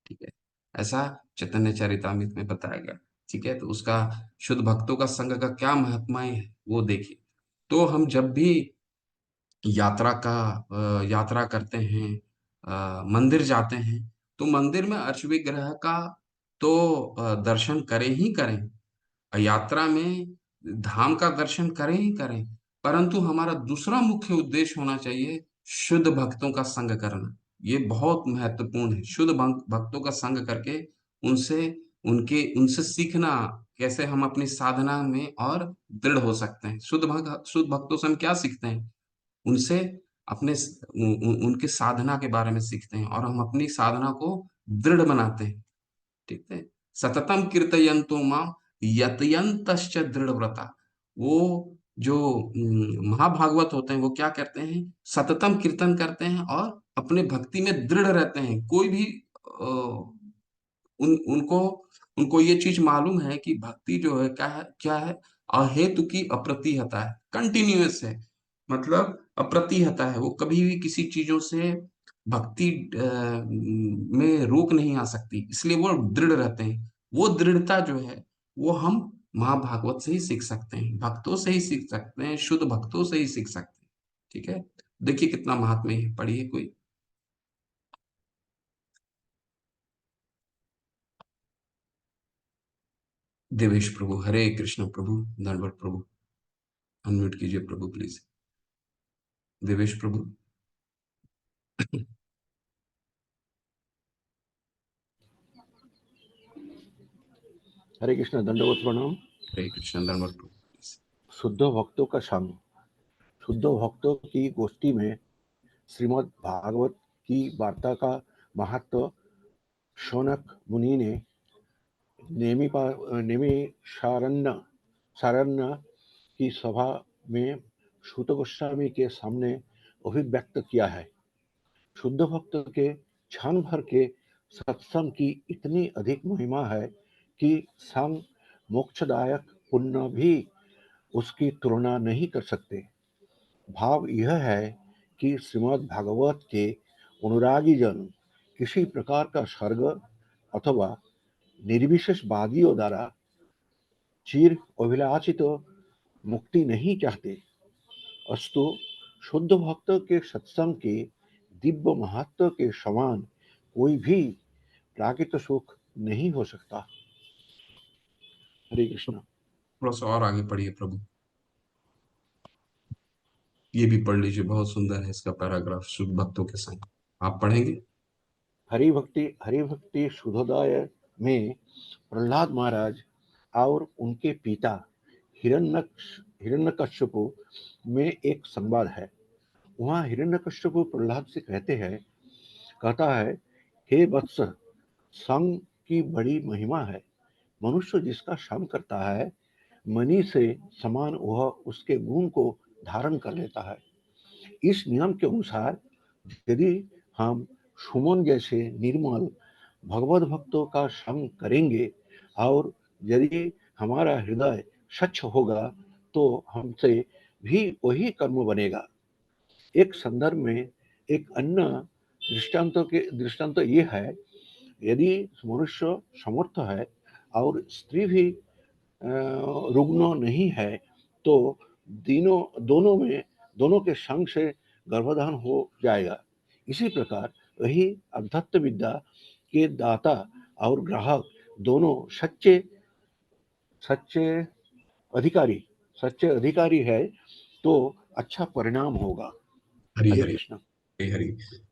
ठीक है, ऐसा चैतन्य चरितामृत में बताया गया। ठीक है, तो उसका शुद्ध भक्तों का संग का क्या महात्मा है वो देखिए। तो हम जब भी यात्रा करते हैं, मंदिर जाते हैं, तो मंदिर में अर्श विग्रह का तो दर्शन करें ही करें, यात्रा में धाम का दर्शन करें ही करें, परंतु हमारा दूसरा मुख्य उद्देश्य होना चाहिए शुद्ध भक्तों का संग करना। ये बहुत महत्वपूर्ण है। शुद्ध भक्तों का संग करके उनसे उनसे सीखना कैसे हम अपनी साधना में और दृढ़ हो सकते हैं। शुद्ध भक्तों से हम क्या सीखते हैं? उनसे अपने उनके साधना के बारे में सीखते हैं और हम अपनी साधना को दृढ़ बनाते हैं। ठीक है, सततम कीर्तयन्तो माम यतयन्तश्च दृढ़ व्रता। वो जो महाभागवत होते हैं वो क्या करते हैं? सततम कीर्तन करते हैं और अपने भक्ति में दृढ़ रहते हैं। कोई भी उनको उनको ये चीज मालूम है कि भक्ति जो है क्या है? अहेतु की अप्रतिहता है, कंटिन्यूअस है, मतलब अप्रतिहता है। वो कभी भी किसी चीजों से भक्ति में रोक नहीं आ सकती, इसलिए वो दृढ़ रहते हैं। वो दृढ़ता जो है वो हम महाभागवत से ही सीख सकते हैं, भक्तों से ही सीख सकते हैं, शुद्ध भक्तों से ही सीख सकते हैं। ठीक है, देखिए कितना महात्म्य है, पढ़िए कोई। देवेश प्रभु, हरे कृष्ण प्रभु, दंडवत प्रभु। अनम्यूट कीजिए प्रभु प्लीज, देवेश प्रभु। हरे कृष्ण, दंडवत प्रणाम। हरे कृष्ण, दंडवत प्रभु प्लीज। शुद्ध भक्तों का संग। शुद्ध भक्तों की गोष्ठी में श्रीमद् भागवत की वार्ता का महत्व शौनक मुनि ने सारण्य की सभा में सूत गोस्वामी के सामने अभिव्यक्त किया है। शुद्ध भक्त के क्षण भर के सत्संग की इतनी अधिक महिमा है कि संग मोक्षदायक पुण्य भी उसकी तुलना नहीं कर सकते। भाव यह है कि श्रीमद् भागवत के अनुरागी जन किसी प्रकार का स्वर्ग अथवा निर्विशेषवादियों द्वारा चिर अभिलाषित मुक्ति नहीं चाहते। अस्तु शुद्ध भक्त के सत्संग के दिव्य महत्व के समान कोई भी प्राकृत सुख नहीं हो सकता। हरे कृष्ण। थोड़ा सा और आगे पढ़िए प्रभु, ये भी पढ़ लीजिए, बहुत सुंदर है इसका पैराग्राफ, शुद्ध भक्तों के संग। आप पढ़ेंगे? हरि भक्ति शुद्धोदय में प्रहलाद महाराज और उनके पिता हिरण्यकश्यपु में एक संवाद है। वहाँ हिरण्यकश्यपु प्रहलाद से कहता है, हे वत्स, संग की बड़ी महिमा है। मनुष्य जिसका संग करता है, मणि से समान वह उसके गुण को धारण कर लेता है। इस नियम के अनुसार यदि हम सुमन जैसे निर्मल भगवत भक्तों का संग करेंगे और यदि हमारा हृदय स्वच्छ होगा तो हमसे भी वही कर्म बनेगा। एक संदर्भ में एक अन्य दृष्टांत ये है, यदि मनुष्य समर्थ है और स्त्री भी रुग्ण नहीं है तो दोनों के संग से गर्भधान हो जाएगा। इसी प्रकार वही अध्यात्म विद्या के दाता और ग्राहक दोनों सच्चे अधिकारी है तो अच्छा परिणाम होगा। हरि हरे हरि, कृष्ण। हरि हरि,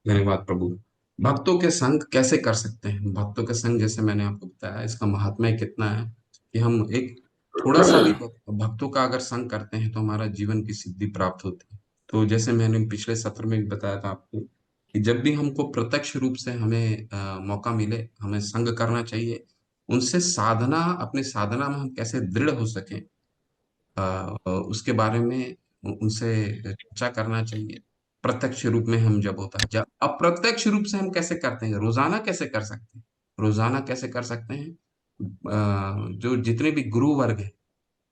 धन्यवाद प्रभु। भक्तों के संग कैसे कर सकते हैं? भक्तों के संग जैसे मैंने आपको बताया, इसका महात्म्य कितना है कि हम एक थोड़ा सा भी भक्तों का अगर संग करते हैं तो हमारा जीवन की सिद्धि प्राप्त होती है। तो जैसे मैंने पिछले सत्र में भी बताया था आपको कि जब भी हमको प्रत्यक्ष रूप से हमें मौका मिले, हमें संग करना चाहिए। उनसे अपनी साधना में हम कैसे दृढ़ हो सकें, उसके बारे में उनसे चर्चा करना चाहिए। प्रत्यक्ष रूप में हम जब होता है, जब अप्रत्यक्ष रूप से हम कैसे करते हैं, रोजाना कैसे कर सकते हैं, रोजाना कैसे कर सकते हैं। जो जितने भी गुरु वर्ग हैं,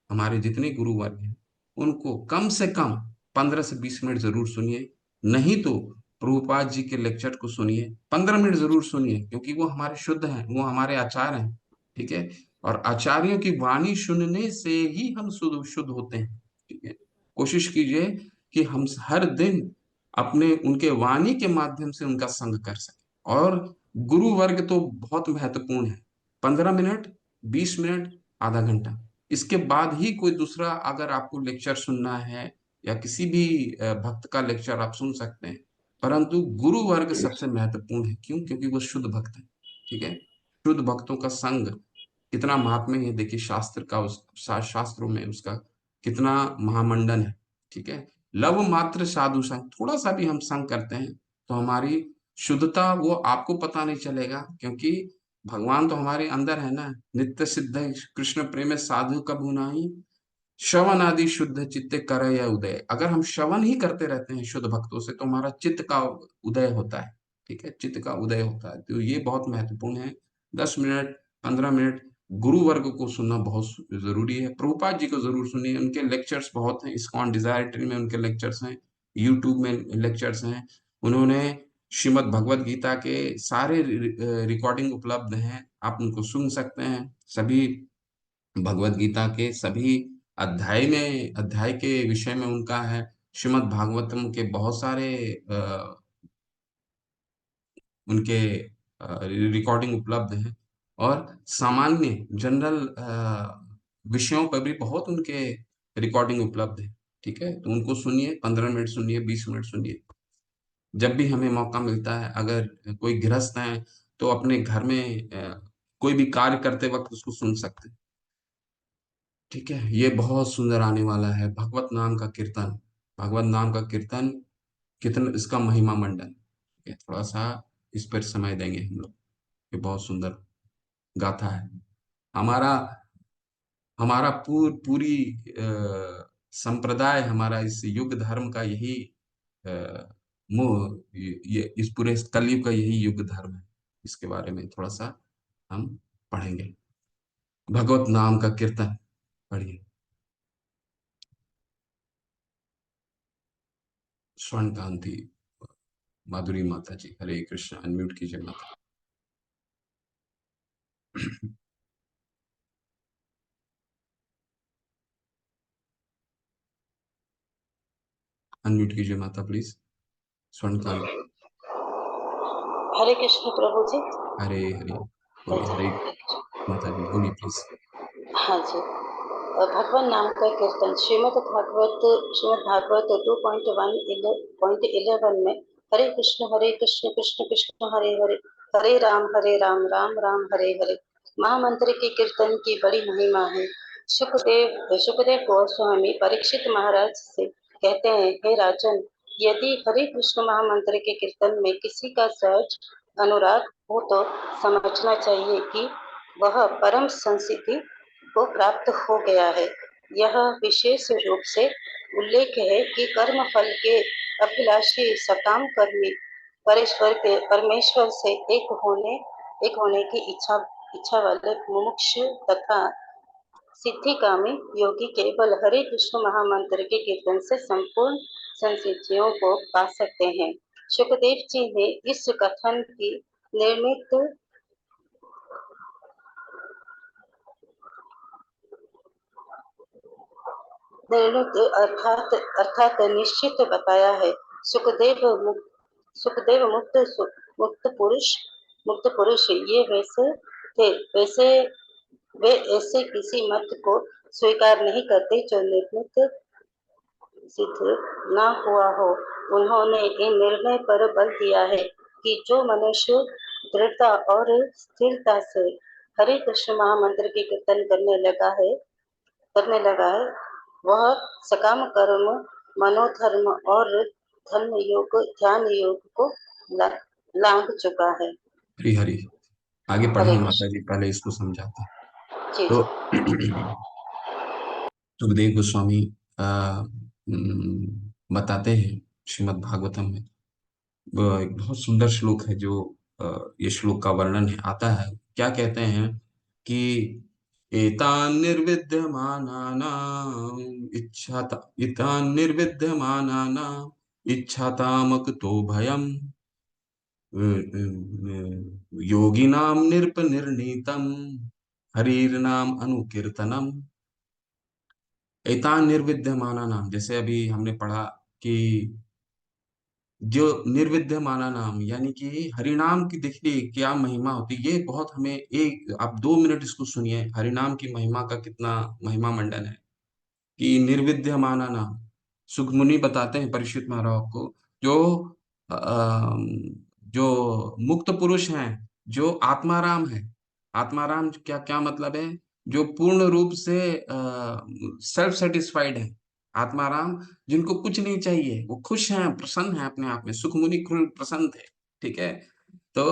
हमारे जितने गुरु वर्ग हैं, उनको कम से कम 15 से 20 मिनट जरूर सुनिए। नहीं तो प्रभुपाद जी के लेक्चर को सुनिए, 15 मिनट जरूर सुनिए, क्योंकि वो हमारे शुद्ध हैं, वो हमारे आचार्य हैं। ठीक है। और आचार्यों की वाणी सुनने से ही हम शुद्ध शुद्ध होते हैं। ठीक है। कोशिश कीजिए कि हम हर दिन अपने उनके वाणी के माध्यम से उनका संग कर सकें। और गुरु वर्ग तो बहुत महत्वपूर्ण है। 15 मिनट, 20 मिनट, आधा घंटा, इसके बाद ही कोई दूसरा अगर आपको लेक्चर सुनना है या किसी भी भक्त का लेक्चर आप सुन सकते हैं। परंतु गुरु वर्ग सबसे महत्वपूर्ण है। क्यों? क्योंकि वो शुद्ध भक्त है। ठीक है। शुद्ध भक्तों का संग कितना महात्म्य है, देखिए शास्त्र का, शास्त्रों में उसका कितना महामंडन है। ठीक है। लव मात्र साधु संग, थोड़ा सा भी हम संग करते हैं तो हमारी शुद्धता वो आपको पता नहीं चलेगा, क्योंकि भगवान तो हमारे अंदर है ना। नित्य सिद्ध कृष्ण प्रेम साधु कबहु नाही, श्रवण आदि शुद्ध चित्त करे या उदय। अगर हम श्रवण ही करते रहते हैं शुद्ध भक्तों से, तो हमारा चित्त का उदय होता है। ठीक है। चित्त का उदय होता है, तो ये बहुत महत्वपूर्ण है। 10 मिनट, 15 मिनट गुरु वर्ग को सुनना बहुत जरूरी है। प्रभुपाद जी को जरूर सुनिए, उनके लेक्चर्स बहुत हैं। इस्कॉन डिजायर ट्रेन में उनके लेक्चर्स हैं, यूट्यूब में लेक्चर्स हैं। उन्होंने श्रीमद् भगवत गीता के सारे रिकॉर्डिंग उपलब्ध हैं, आप उनको सुन सकते हैं। सभी भगवत गीता के सभी अध्याय के विषय में उनका है। श्रीमद् भागवतम के बहुत सारे उनके रिकॉर्डिंग उपलब्ध हैं। और सामान्य जनरल विषयों पर भी बहुत उनके रिकॉर्डिंग उपलब्ध है। ठीक है। तो उनको सुनिए, 15 मिनट सुनिए, 20 मिनट सुनिए। जब भी हमें मौका मिलता है, अगर कोई गृहस्थ है तो अपने घर में कोई भी कार्य करते वक्त उसको सुन सकते हैं। ठीक है। ये बहुत सुंदर आने वाला है, भगवत नाम का कीर्तन। भगवत नाम का कीर्तन, कितना इसका महिमा मंडन। ठीक है, थोड़ा सा इस पर समय देंगे हम लोग। ये बहुत सुंदर गाथा है। हमारा हमारा पूरी संप्रदाय, हमारा इस युग धर्म का यही अ, ये इस पूरे कलयुग का यही युग धर्म है। इसके बारे में थोड़ा सा हम पढ़ेंगे। भगवत नाम का कीर्तन पढ़िए। स्वर्ण कांति माधुरी माता जी, हरे कृष्ण। अनम्यूट कीजिए माता। अनम्यूट कीजिए माता प्लीज। स्वर्ण कांति। हरे कृष्ण प्रभु जी। हरे हरे बोलिए। हरे माता जी बोलिए प्लीज। हाँ जी। भगवान नाम का कीर्तन श्रीमद् भागवत 2.1.11 में हरे कृष्ण कृष्ण कृष्ण हरे हरे, हरे राम राम राम हरे हरे महामंत्र के कीर्तन की बड़ी महिमा है। सुखदेव गोस्वामी परीक्षित महाराज से कहते हैं, हे राजन, यदि हरे कृष्ण महामंत्र के कीर्तन में किसी का सहज अनुराग हो तो समझना चाहिए कि वह परम संसिद्धि को प्राप्त हो गया है। यह विशेष रूप से उल्लेख है कि कर्म फल के अभिलाषी सकाम कर्मी परमेश्वर से एक होने की इच्छा वाले मुमुक्षु तथा सिद्धिकामी योगी केवल हरे कृष्ण महामंत्र के कीर्तन से संपूर्ण संसिद्धियों को पा सकते हैं। सुखदेव जी ने इस कथन की निर्मित अर्थात निश्चित बताया है। सुखदेव मुक्त पुरुष ये वैसे थे, वे ऐसे किसी मत को स्वीकार नहीं करते जो निर्मित सिद्ध न हुआ हो। उन्होंने इन निर्णय पर बल दिया है कि जो मनुष्य दृढ़ता और स्थिरता से हरे कृष्ण महामंत्र की कीर्तन करने लगा है, वह सकाम कर्म, मनोधर्म और ध्यान योग को लांघ चुका है। हरी हरी। आगे हरे पढ़ेंगे माता कृष्ण। जी, पहले इसको समझाते हैं। जी तो जी। सुखदेव गोस्वामी बताते हैं श्रीमद् भागवतम में एक बहुत सुंदर श्लोक है जो ये श्लोक का वर्णन है आता है। क्या कहते हैं कि एतान निर्विद्यमानानां इच्छातामकुतो भयम् योगिनां निर्पनिर्णीतम हरिर्नाम अनुकीर्तनम। एतान निर्विद्यमानानां, जैसे अभी हमने पढ़ा कि जो निर्विद्यमाना नाम यानी कि हरिनाम की देखिए क्या महिमा होती है। ये बहुत हमें एक आप 2 मिनट इसको सुनिए, हरिनाम की महिमा का कितना महिमा मंडन है कि निर्विद्यमाना नाम। सुखमुनि बताते हैं परीक्षित महाराज को, जो जो मुक्त पुरुष हैं, जो आत्माराम है। आत्माराम क्या क्या मतलब है? जो पूर्ण रूप से सेल्फ सेटिस्फाइड है। आत्माराम जिनको कुछ नहीं चाहिए, वो खुश हैं, प्रसन्न हैं अपने आप में। सुखमुनि प्रसन्न थे। ठीक है। तो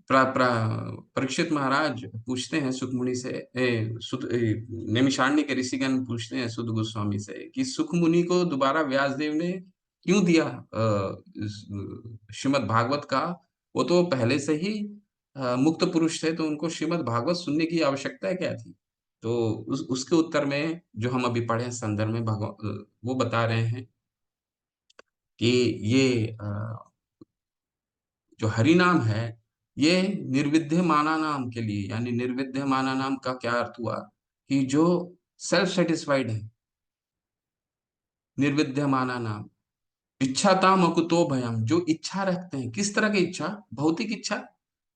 परीक्षित महाराज पूछते हैं सुखमुनि से, नैमिषारण्य के ऋषिगण पूछते हैं सुध गोस्वामी से कि सुखमुनि को दोबारा व्यासदेव ने क्यों दिया श्रीमद् भागवत का? वो तो पहले से ही मुक्त पुरुष थे, तो उनको श्रीमद् भागवत सुनने की आवश्यकता क्या थी? तो उसके उत्तर में जो हम अभी पढ़े संदर्भ में वो बता रहे हैं कि ये जो हरि नाम है, ये निर्विद्यमाना नाम के लिए, यानी निर्विद्यमाना नाम का क्या अर्थ हुआ कि जो सेल्फ सेटिस्फाइड है। निर्विद्यमाना नाम इच्छाताम अकुतो भयम, जो इच्छा रखते हैं। किस तरह की इच्छा? भौतिक इच्छा।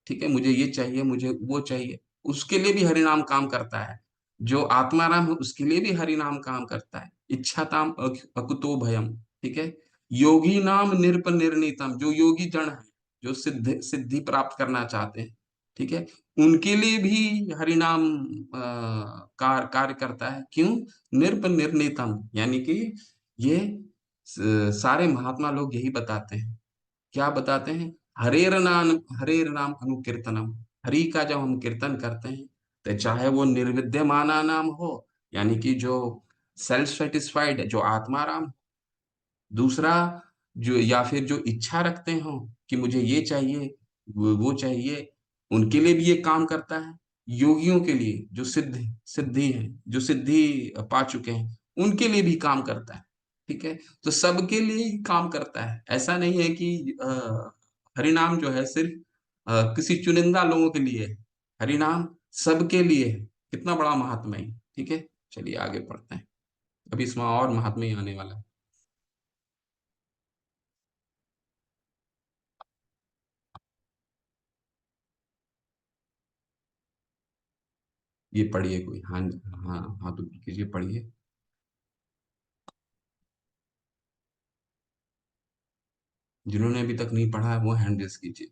ठीक है, मुझे ये चाहिए, मुझे वो चाहिए, उसके लिए भी हरि नाम काम करता है। जो आत्माराम है उसके लिए भी हरि नाम काम करता है। इच्छाताम अकुतो भयम। ठीक है। योगी नाम निर्णीतम, जो योगी जन है, जो सिद्धि प्राप्त करना चाहते हैं, ठीक है, उनके लिए भी हरि नाम कार्य करता है। क्यों? निर्णीतम, यानी कि ये सारे महात्मा लोग यही बताते हैं। क्या बताते हैं? हरेर नाम अनुकीर्तनम। हरि का जब हम कीर्तन करते हैं, तो चाहे वो निर्विद्यमाना नाम हो, यानी कि जो सेल्फ सेटिस्फाइड है, जो आत्माराम। दूसरा, जो या फिर जो इच्छा रखते हो कि मुझे ये चाहिए, वो चाहिए, उनके लिए भी ये काम करता है। योगियों के लिए, जो सिद्धि है, जो सिद्धि पा चुके हैं, उनके लिए भी काम करता है। ठीक है। तो सबके लिए ही काम करता है। ऐसा नहीं है कि हरिनाम जो है सिर्फ किसी चुनिंदा लोगों के लिए है। हरिनाम सबके लिए है। कितना बड़ा महात्मा है। ठीक है। चलिए आगे पढ़ते हैं। अभी इसमें और महात्मा ही आने वाला है। ये पढ़िए कोई। हाँ हाँ हाँ, तो कीजिए, पढ़िए। जिन्होंने अभी तक नहीं पढ़ा है वो हैंड रेस कीजिए।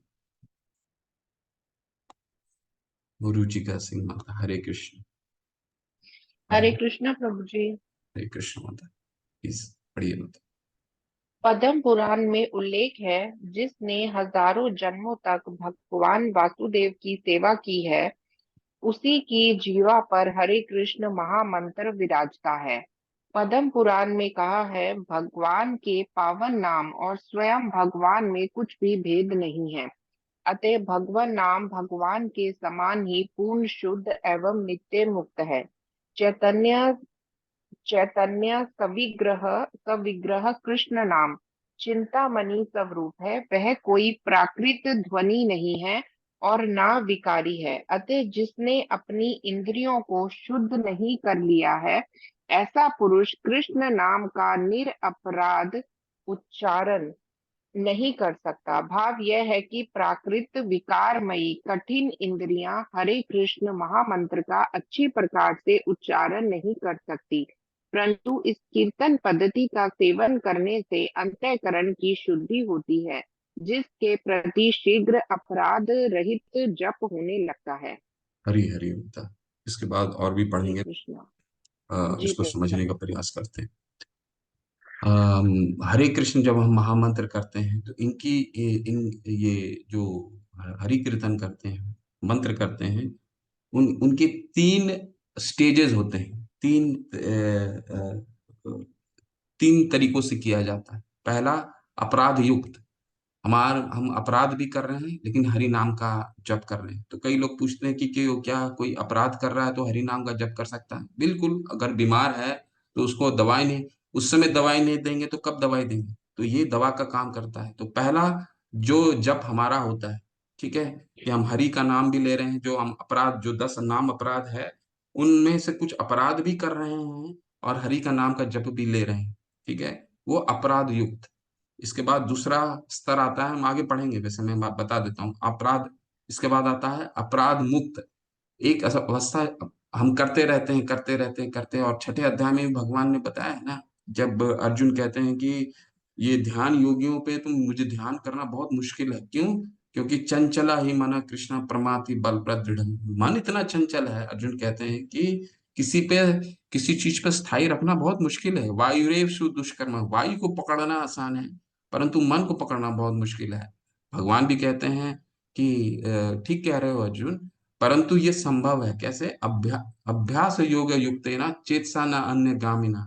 वो रुचिका सिंह माता। हरे कृष्ण। हरे कृष्ण प्रभु जी। हरे कृष्ण माता, प्लीज पढ़िए माता। पद्म पुराण में उल्लेख है, जिसने हजारों जन्मों तक भगवान वासुदेव की सेवा की है, उसी की जीवा पर हरे कृष्ण महामंत्र विराजता है। पद्म पुराण में कहा है, भगवान के पावन नाम और स्वयं भगवान में कुछ भी भेद नहीं है। अतः भगवान नाम भगवान के समान ही पूर्ण, शुद्ध एवं नित्य मुक्त है। चैतन्य चैतन्य सविग्रह कृष्ण नाम चिंतामणि स्वरूप है। वह कोई प्राकृत ध्वनि नहीं है और ना विकारी है। अतः जिसने अपनी इंद्रियों को शुद्ध नहीं कर लिया है, ऐसा पुरुष कृष्ण नाम का निरपराध उच्चारण नहीं कर सकता। भाव यह है कि प्राकृत विकारमयी कठिन इंद्रियां हरे कृष्ण महामंत्र का अच्छी प्रकार से उच्चारण नहीं कर सकती, परंतु इस कीर्तन पद्धति का सेवन करने से अंतःकरण की शुद्धि होती है, जिसके प्रति शीघ्र अपराध रहित जप होने लगता है। हरी हरी माता। इसके बाद और भी हरे पढ़ेंगे। कृष्णा। जी इसको समझने का प्रभु। प्रयास करते हैं। हरे कृष्ण जब हम महामंत्र करते हैं, तो ये जो हरि कीर्तन करते हैं, मंत्र करते हैं, उनके 3 स्टेजेस होते हैं। 3 तीन तरीकों से किया जाता है। पहला, अपराध युक्त, हम अपराध भी कर रहे हैं लेकिन हरि नाम का जप कर रहे हैं। तो कई लोग पूछते हैं कि क्या कोई अपराध कर रहा है तो हरि नाम का जप कर सकता है? बिल्कुल। अगर बीमार है तो उसको दवाई नहीं, उस समय दवाई नहीं देंगे तो कब दवाई देंगे? तो ये दवा का काम करता है। तो पहला जो जप हमारा होता है, ठीक है, कि हम हरि का नाम भी ले रहे हैं, जो हम अपराध, जो 10 नाम अपराध है उनमें से कुछ अपराध भी कर रहे हैं और हरि का नाम का जप भी ले रहे हैं, ठीक है, वो अपराध युक्त। इसके बाद दूसरा स्तर आता है, हम आगे पढ़ेंगे, वैसे मैं बात बता देता हूँ, अपराध। इसके बाद आता है अपराध मुक्त। एक ऐसा अवस्था हम करते रहते हैं, करते रहते हैं, करते हैं, और छठे अध्याय में भी भगवान ने बताया है ना, जब अर्जुन कहते हैं कि ये ध्यान योगियों पे तुम, मुझे ध्यान करना बहुत मुश्किल है। क्यों? क्योंकि चंचला ही मन कृष्ण प्रमाति बल प्रदृढ़। मन इतना चंचल है, अर्जुन कहते हैं कि किसी पे, किसी चीज पे स्थायी रखना बहुत मुश्किल है। वायुरेव सु दुष्कर्म, वायु को पकड़ना आसान है परंतु मन को पकड़ना बहुत मुश्किल है। भगवान भी कहते हैं कि ठीक कह रहे हो अर्जुन, परंतु ये संभव है कैसे? अभ्यास योग युक्तेना चेतसा न अन्य गामिना।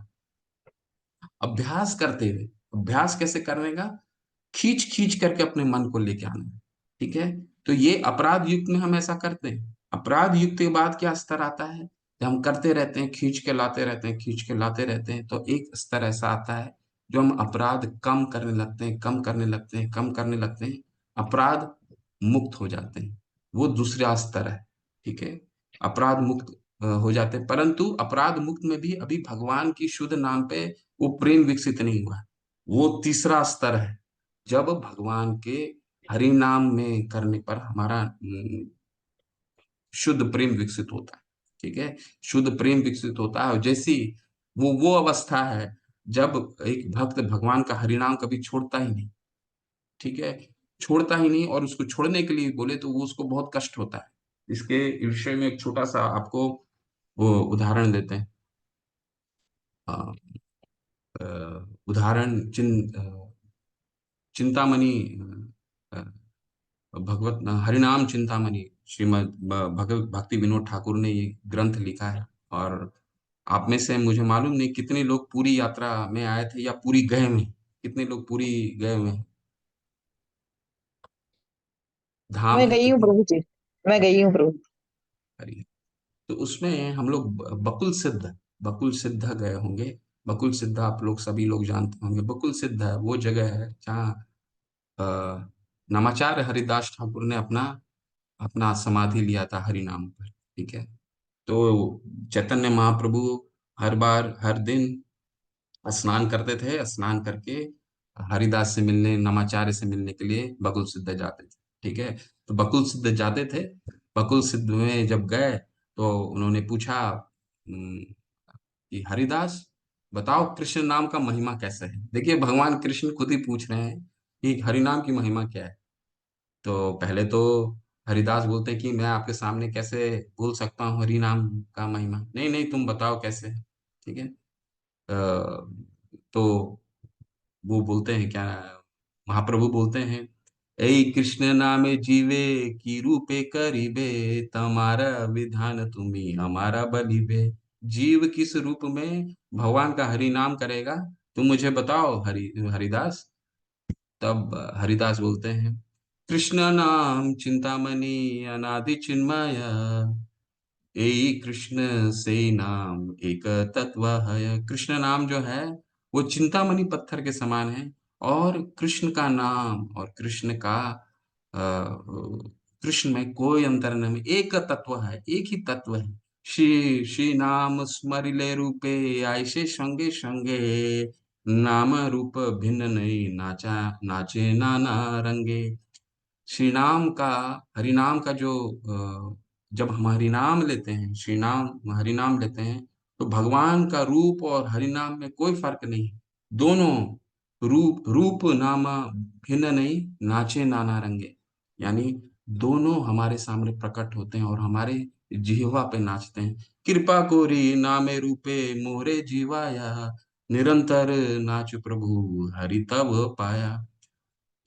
अभ्यास करते हुए, अभ्यास कैसे करने का? खींच खींच करके अपने मन को लेके आना है, ठीक है। तो ये अपराध युक्त में हम ऐसा करते हैं। अपराध युक्त के बाद क्या स्तर आता है? जब हम करते रहते हैं, खींच के लाते रहते हैं, खींच के लाते रहते हैं, तो एक स्तर ऐसा आता है जो हम अपराध कम करने लगते हैं, कम करने लगते हैं, कम करने लगते हैं, अपराध मुक्त हो जाते हैं। वो दूसरा स्तर है, ठीक है। अपराध मुक्त हो जाते हैं, परंतु अपराध मुक्त में भी अभी भगवान की शुद्ध नाम पे वो प्रेम विकसित नहीं हुआ है। वो तीसरा स्तर है, जब भगवान के हरि नाम में करने पर हमारा शुद्ध प्रेम विकसित होता है, ठीक है। शुद्ध प्रेम विकसित होता है, और जैसी वो अवस्था है जब एक भक्त भगवान का हरि नाम कभी छोड़ता ही नहीं, ठीक है, छोड़ता ही नहीं, और उसको छोड़ने के लिए बोले तो वो उसको बहुत कष्ट होता है। इसके विषय में एक छोटा सा आपको वो उदाहरण देते हैं। अ, अ, उदाहरण चिंतामणि, अ, भगवत हरिनाम चिंतामणि, श्रीमद भगवत भक्ति विनोद ठाकुर ने ये ग्रंथ लिखा है। और आप में से, मुझे मालूम नहीं कितने लोग पूरी यात्रा में आए थे या पूरी गए में, कितने लोग पूरी गए हुए हैं? धाम मैं है गई हूँ कितने? प्रभु जी, मैं गई हूँ प्रभु। हरि। तो उसमें हम लोग बकुल सिद्ध, बकुल सिद्ध गए होंगे। बकुल सिद्ध आप लोग सभी लोग जानते होंगे। बकुल सिद्ध वो जगह है जहाँ अ, नमाचार्य हरिदास ठाकुर ने अपना अपना समाधि लिया था हरि नाम पर, ठीक है। तो चैतन्य महाप्रभु हर बार, हर दिन स्नान करते थे, स्नान करके हरिदास से मिलने, नमाचार्य से मिलने के लिए बकुल सिद्ध जाते थे, ठीक है। तो बकुल सिद्ध जाते थे। बकुल सिद्ध में जब गए तो उन्होंने पूछा कि हरिदास बताओ कृष्ण नाम का महिमा कैसे है। देखिए भगवान कृष्ण खुद ही पूछ रहे हैं कि हरि नाम की महिमा क्या है। तो पहले तो हरिदास बोलते हैं कि मैं आपके सामने कैसे बोल सकता हूँ हरि नाम का महिमा, नहीं नहीं तुम बताओ कैसे है, ठीक है। तो वो बोलते हैं क्या, महाप्रभु बोलते हैं, ऐ कृष्ण नामे जीवे की रूपे करीबे, तमारा विधान तुम्ही हमारा बलिबे। जीव किस रूप में भगवान का हरि नाम करेगा, तुम मुझे बताओ हरिदास। तब हरिदास बोलते हैं, कृष्ण नाम चिंतामणि अनादि चिन्मय, यही कृष्ण से नाम एक तत्व है। कृष्ण नाम जो है वो चिंतामणि पत्थर के समान है, और कृष्ण का नाम और कृष्ण का कृष्ण में कोई अंतर नहीं, एक तत्व है, एक ही तत्व है। श्री श्री नाम स्मरिले रूपे, ऐसे संगे संगे, नाम रूप भिन्न नहीं, नाचा नाचे नाना रंगे। श्री नाम का, हरि नाम का जो जब हम हरि नाम लेते हैं, श्री नाम हरि नाम लेते हैं, तो भगवान का रूप और हरि नाम में कोई फर्क नहीं है। दोनों रूप, रूप नामा भिन्न नहीं, नाचे नाना रंगे। यानी दोनों हमारे सामने प्रकट होते हैं और हमारे जिह्वा पे नाचते हैं। कृपा कोरी नामे रूपे मोरे जीवाया, निरंतर नाच प्रभु हरि तब पाया।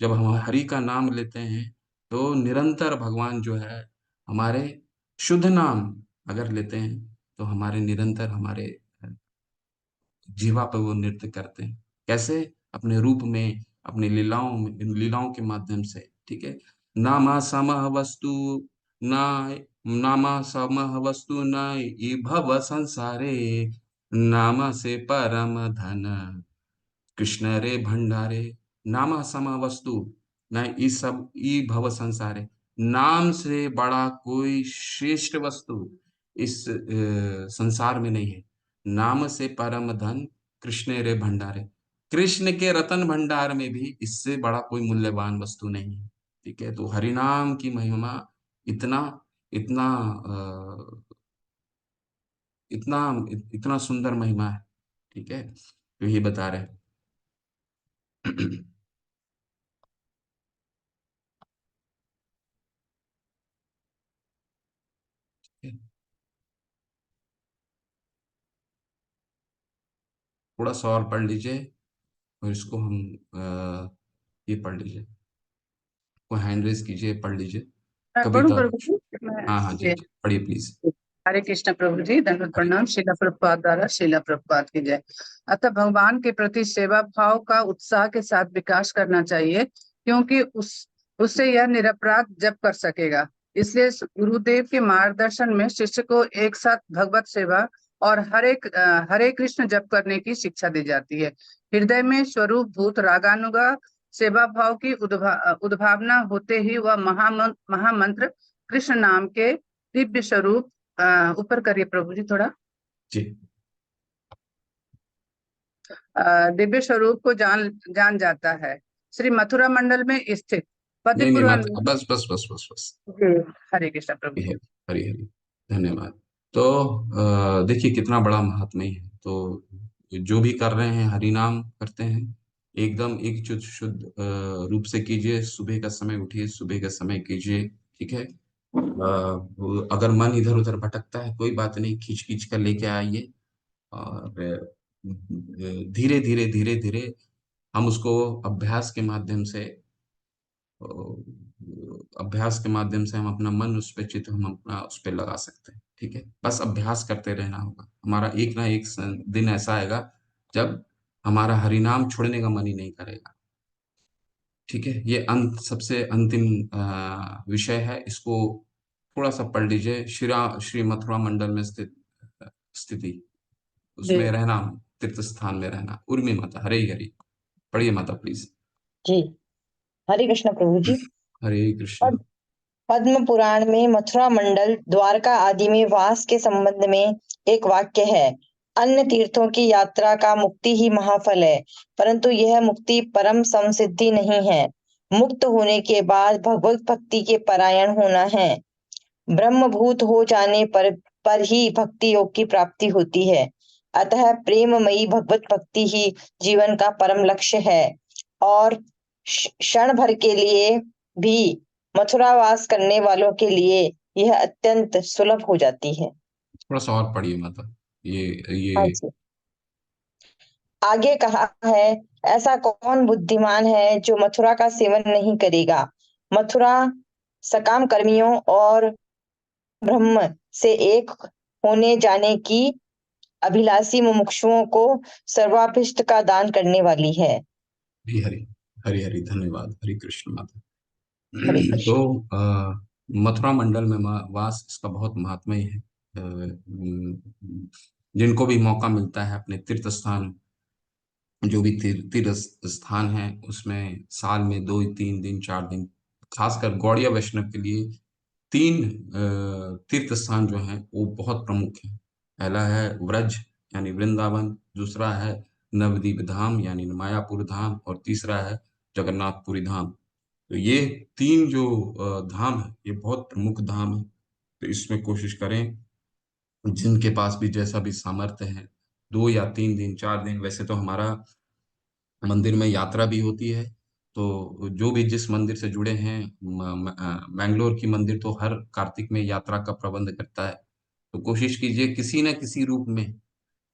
जब हम हरि का नाम लेते हैं तो निरंतर भगवान जो है हमारे, शुद्ध नाम अगर लेते हैं तो हमारे निरंतर हमारे जीवा पे वो नृत्य करते हैं। कैसे? अपने रूप में, अपनी लीलाओं के माध्यम से, ठीक है। नामा समः वस्तु न नामा समः वस्तु न भव संसारे, नामा से परम धन कृष्ण रे भंडारे। नामा समा वस्तु न ई सब ई भव संसारे। नाम से बड़ा कोई श्रेष्ठ वस्तु इस संसार में नहीं है। नाम से परम धन कृष्ण रे भंडारे। कृष्ण के रतन भंडार में भी इससे बड़ा कोई मूल्यवान वस्तु नहीं है। ठीक है, तो हरिनाम की महिमा इतना इतना इतना इतना सुंदर महिमा है। ठीक है, तो ये बता रहे हैं। थोड़ा सा और पढ़ लीजिए और इसको हम ये पढ़ लीजिए, को हैंड रेज कीजिए, पढ़ लीजिए मैं पढ़ूं कविता। प्रभु जी? हाँ हाँ जी जी। जी, पढ़िए प्लीज। हरे कृष्ण प्रभु जी, दंडवत हरे प्रणाम। कृष्ण। शिला प्रभुपाद द्वारा शिला प्रभुपाद की जय। अतः भगवान के प्रति सेवा भाव का उत्साह के साथ विकास करना चाहिए, क्योंकि उससे यह निरपराध जप कर सकेगा। इसलिए गुरुदेव के मार्गदर्शन में शिष्य को एक साथ भगवत सेवा और हरे कृष्ण जप करने की शिक्षा दी जाती है। हृदय में स्वरूप भूत रागानुगा सेवा भाव की उद्भावना होते ही वह महामंत्र कृष्ण नाम के दिव्य स्वरूप ऊपर करिए प्रभु जी थोड़ा। जी। दिव्य स्वरूप को जान जाता है। श्री मथुरा मंडल में स्थित नहीं नहीं, पतिपुराण। मत, बस बस बस बस बस। जी, हरे कृष्ण प्रभु हरी जी। हरी हरी, धन्यवाद। तो देखिए कितना बड़ा महात्म्य है। तो जो भी कर रहे हैं हरि नाम करते हैं, एकदम एक शुद्ध शुद्ध रूप से कीजिए। सुबह का समय उठिए, सुबह का समय कीजिए। ठीक है, अगर मन इधर उधर भटकता है कोई बात नहीं, खींच खींच कर लेके आइए। और धीरे धीरे हम उसको अभ्यास के माध्यम से, अभ्यास के माध्यम से हम अपना मन उस पे चित्त हम अपना उस पे लगा सकते हैं। ठीक है, बस अभ्यास करते रहना होगा। हमारा एक ना एक दिन ऐसा आएगा जब हमारा हरिनाम छोड़ने का मन ही नहीं करेगा। ठीक है, ये सबसे अंतिम विषय है। इसको थोड़ा सा पढ़ लीजिए। श्री मथुरा मंडल में स्थित स्थिति, जी उसमें रहना, तीर्थ स्थान में रहना। उर्मी माता, हरे हरि। पढ़िए माता प्लीज। जी। हरे कृष्ण प्रभु जी। हरे कृष्ण। पद्म पुराण में मथुरा मंडल द्वारका आदि में वास के संबंध में एक वाक्य है। अन्य तीर्थों की यात्रा का मुक्ति ही महाफल है, परंतु यह मुक्ति परम समसिद्धि नहीं है। मुक्त होने के बाद भगवत भक्ति के परायण होना है। ब्रह्मभूत हो जाने पर ही भक्ति योग की प्राप्ति होती है। अतः प्रेममयी भगवत भक्ति ही जीवन का परम लक्ष्य है और क्षण भर के लिए भी मथुरावास करने वालों के लिए यह अत्यंत सुलभ हो जाती है। थोड़ा सा और पढ़िए माता। हाँ ये जी। आगे कहा है, ऐसा कौन बुद्धिमान है जो मथुरा का सेवन नहीं करेगा। मथुरा सकाम कर्मियों और ब्रह्म से एक होने जाने की अभिलाषी मुमुक्षुओं को सर्वाभिष्ट का दान करने वाली है। हरी हरी हरी हरी, धन्यवाद। हरे कृष्ण माता। हरे तो कृष्ण। मथुरा मंडल में वास, इसका बहुत महात्म्य है। जिनको भी मौका मिलता है अपने तीर्थ स्थान, जो भी तीर्थ स्थान है उसमें साल में 2 3 दिन 4 दिन, खासकर गौड़िया वैष्णव के लिए 3 तीर्थ स्थान जो हैं वो बहुत प्रमुख हैं। पहला है व्रज यानी वृंदावन, दूसरा है नवद्वीप धाम यानी मायापुर धाम, और तीसरा है जगन्नाथपुरी धाम। तो ये 3 जो धाम है ये बहुत प्रमुख धाम है। तो इसमें कोशिश करें, जिनके पास भी जैसा भी सामर्थ्य है, 2 या 3 दिन 4 दिन, वैसे तो हमारा मंदिर में यात्रा भी होती है। तो जो भी जिस मंदिर से जुड़े हैं, मैंगलोर की मंदिर तो हर कार्तिक में यात्रा का प्रबंध करता है। तो कोशिश कीजिए किसी न किसी रूप में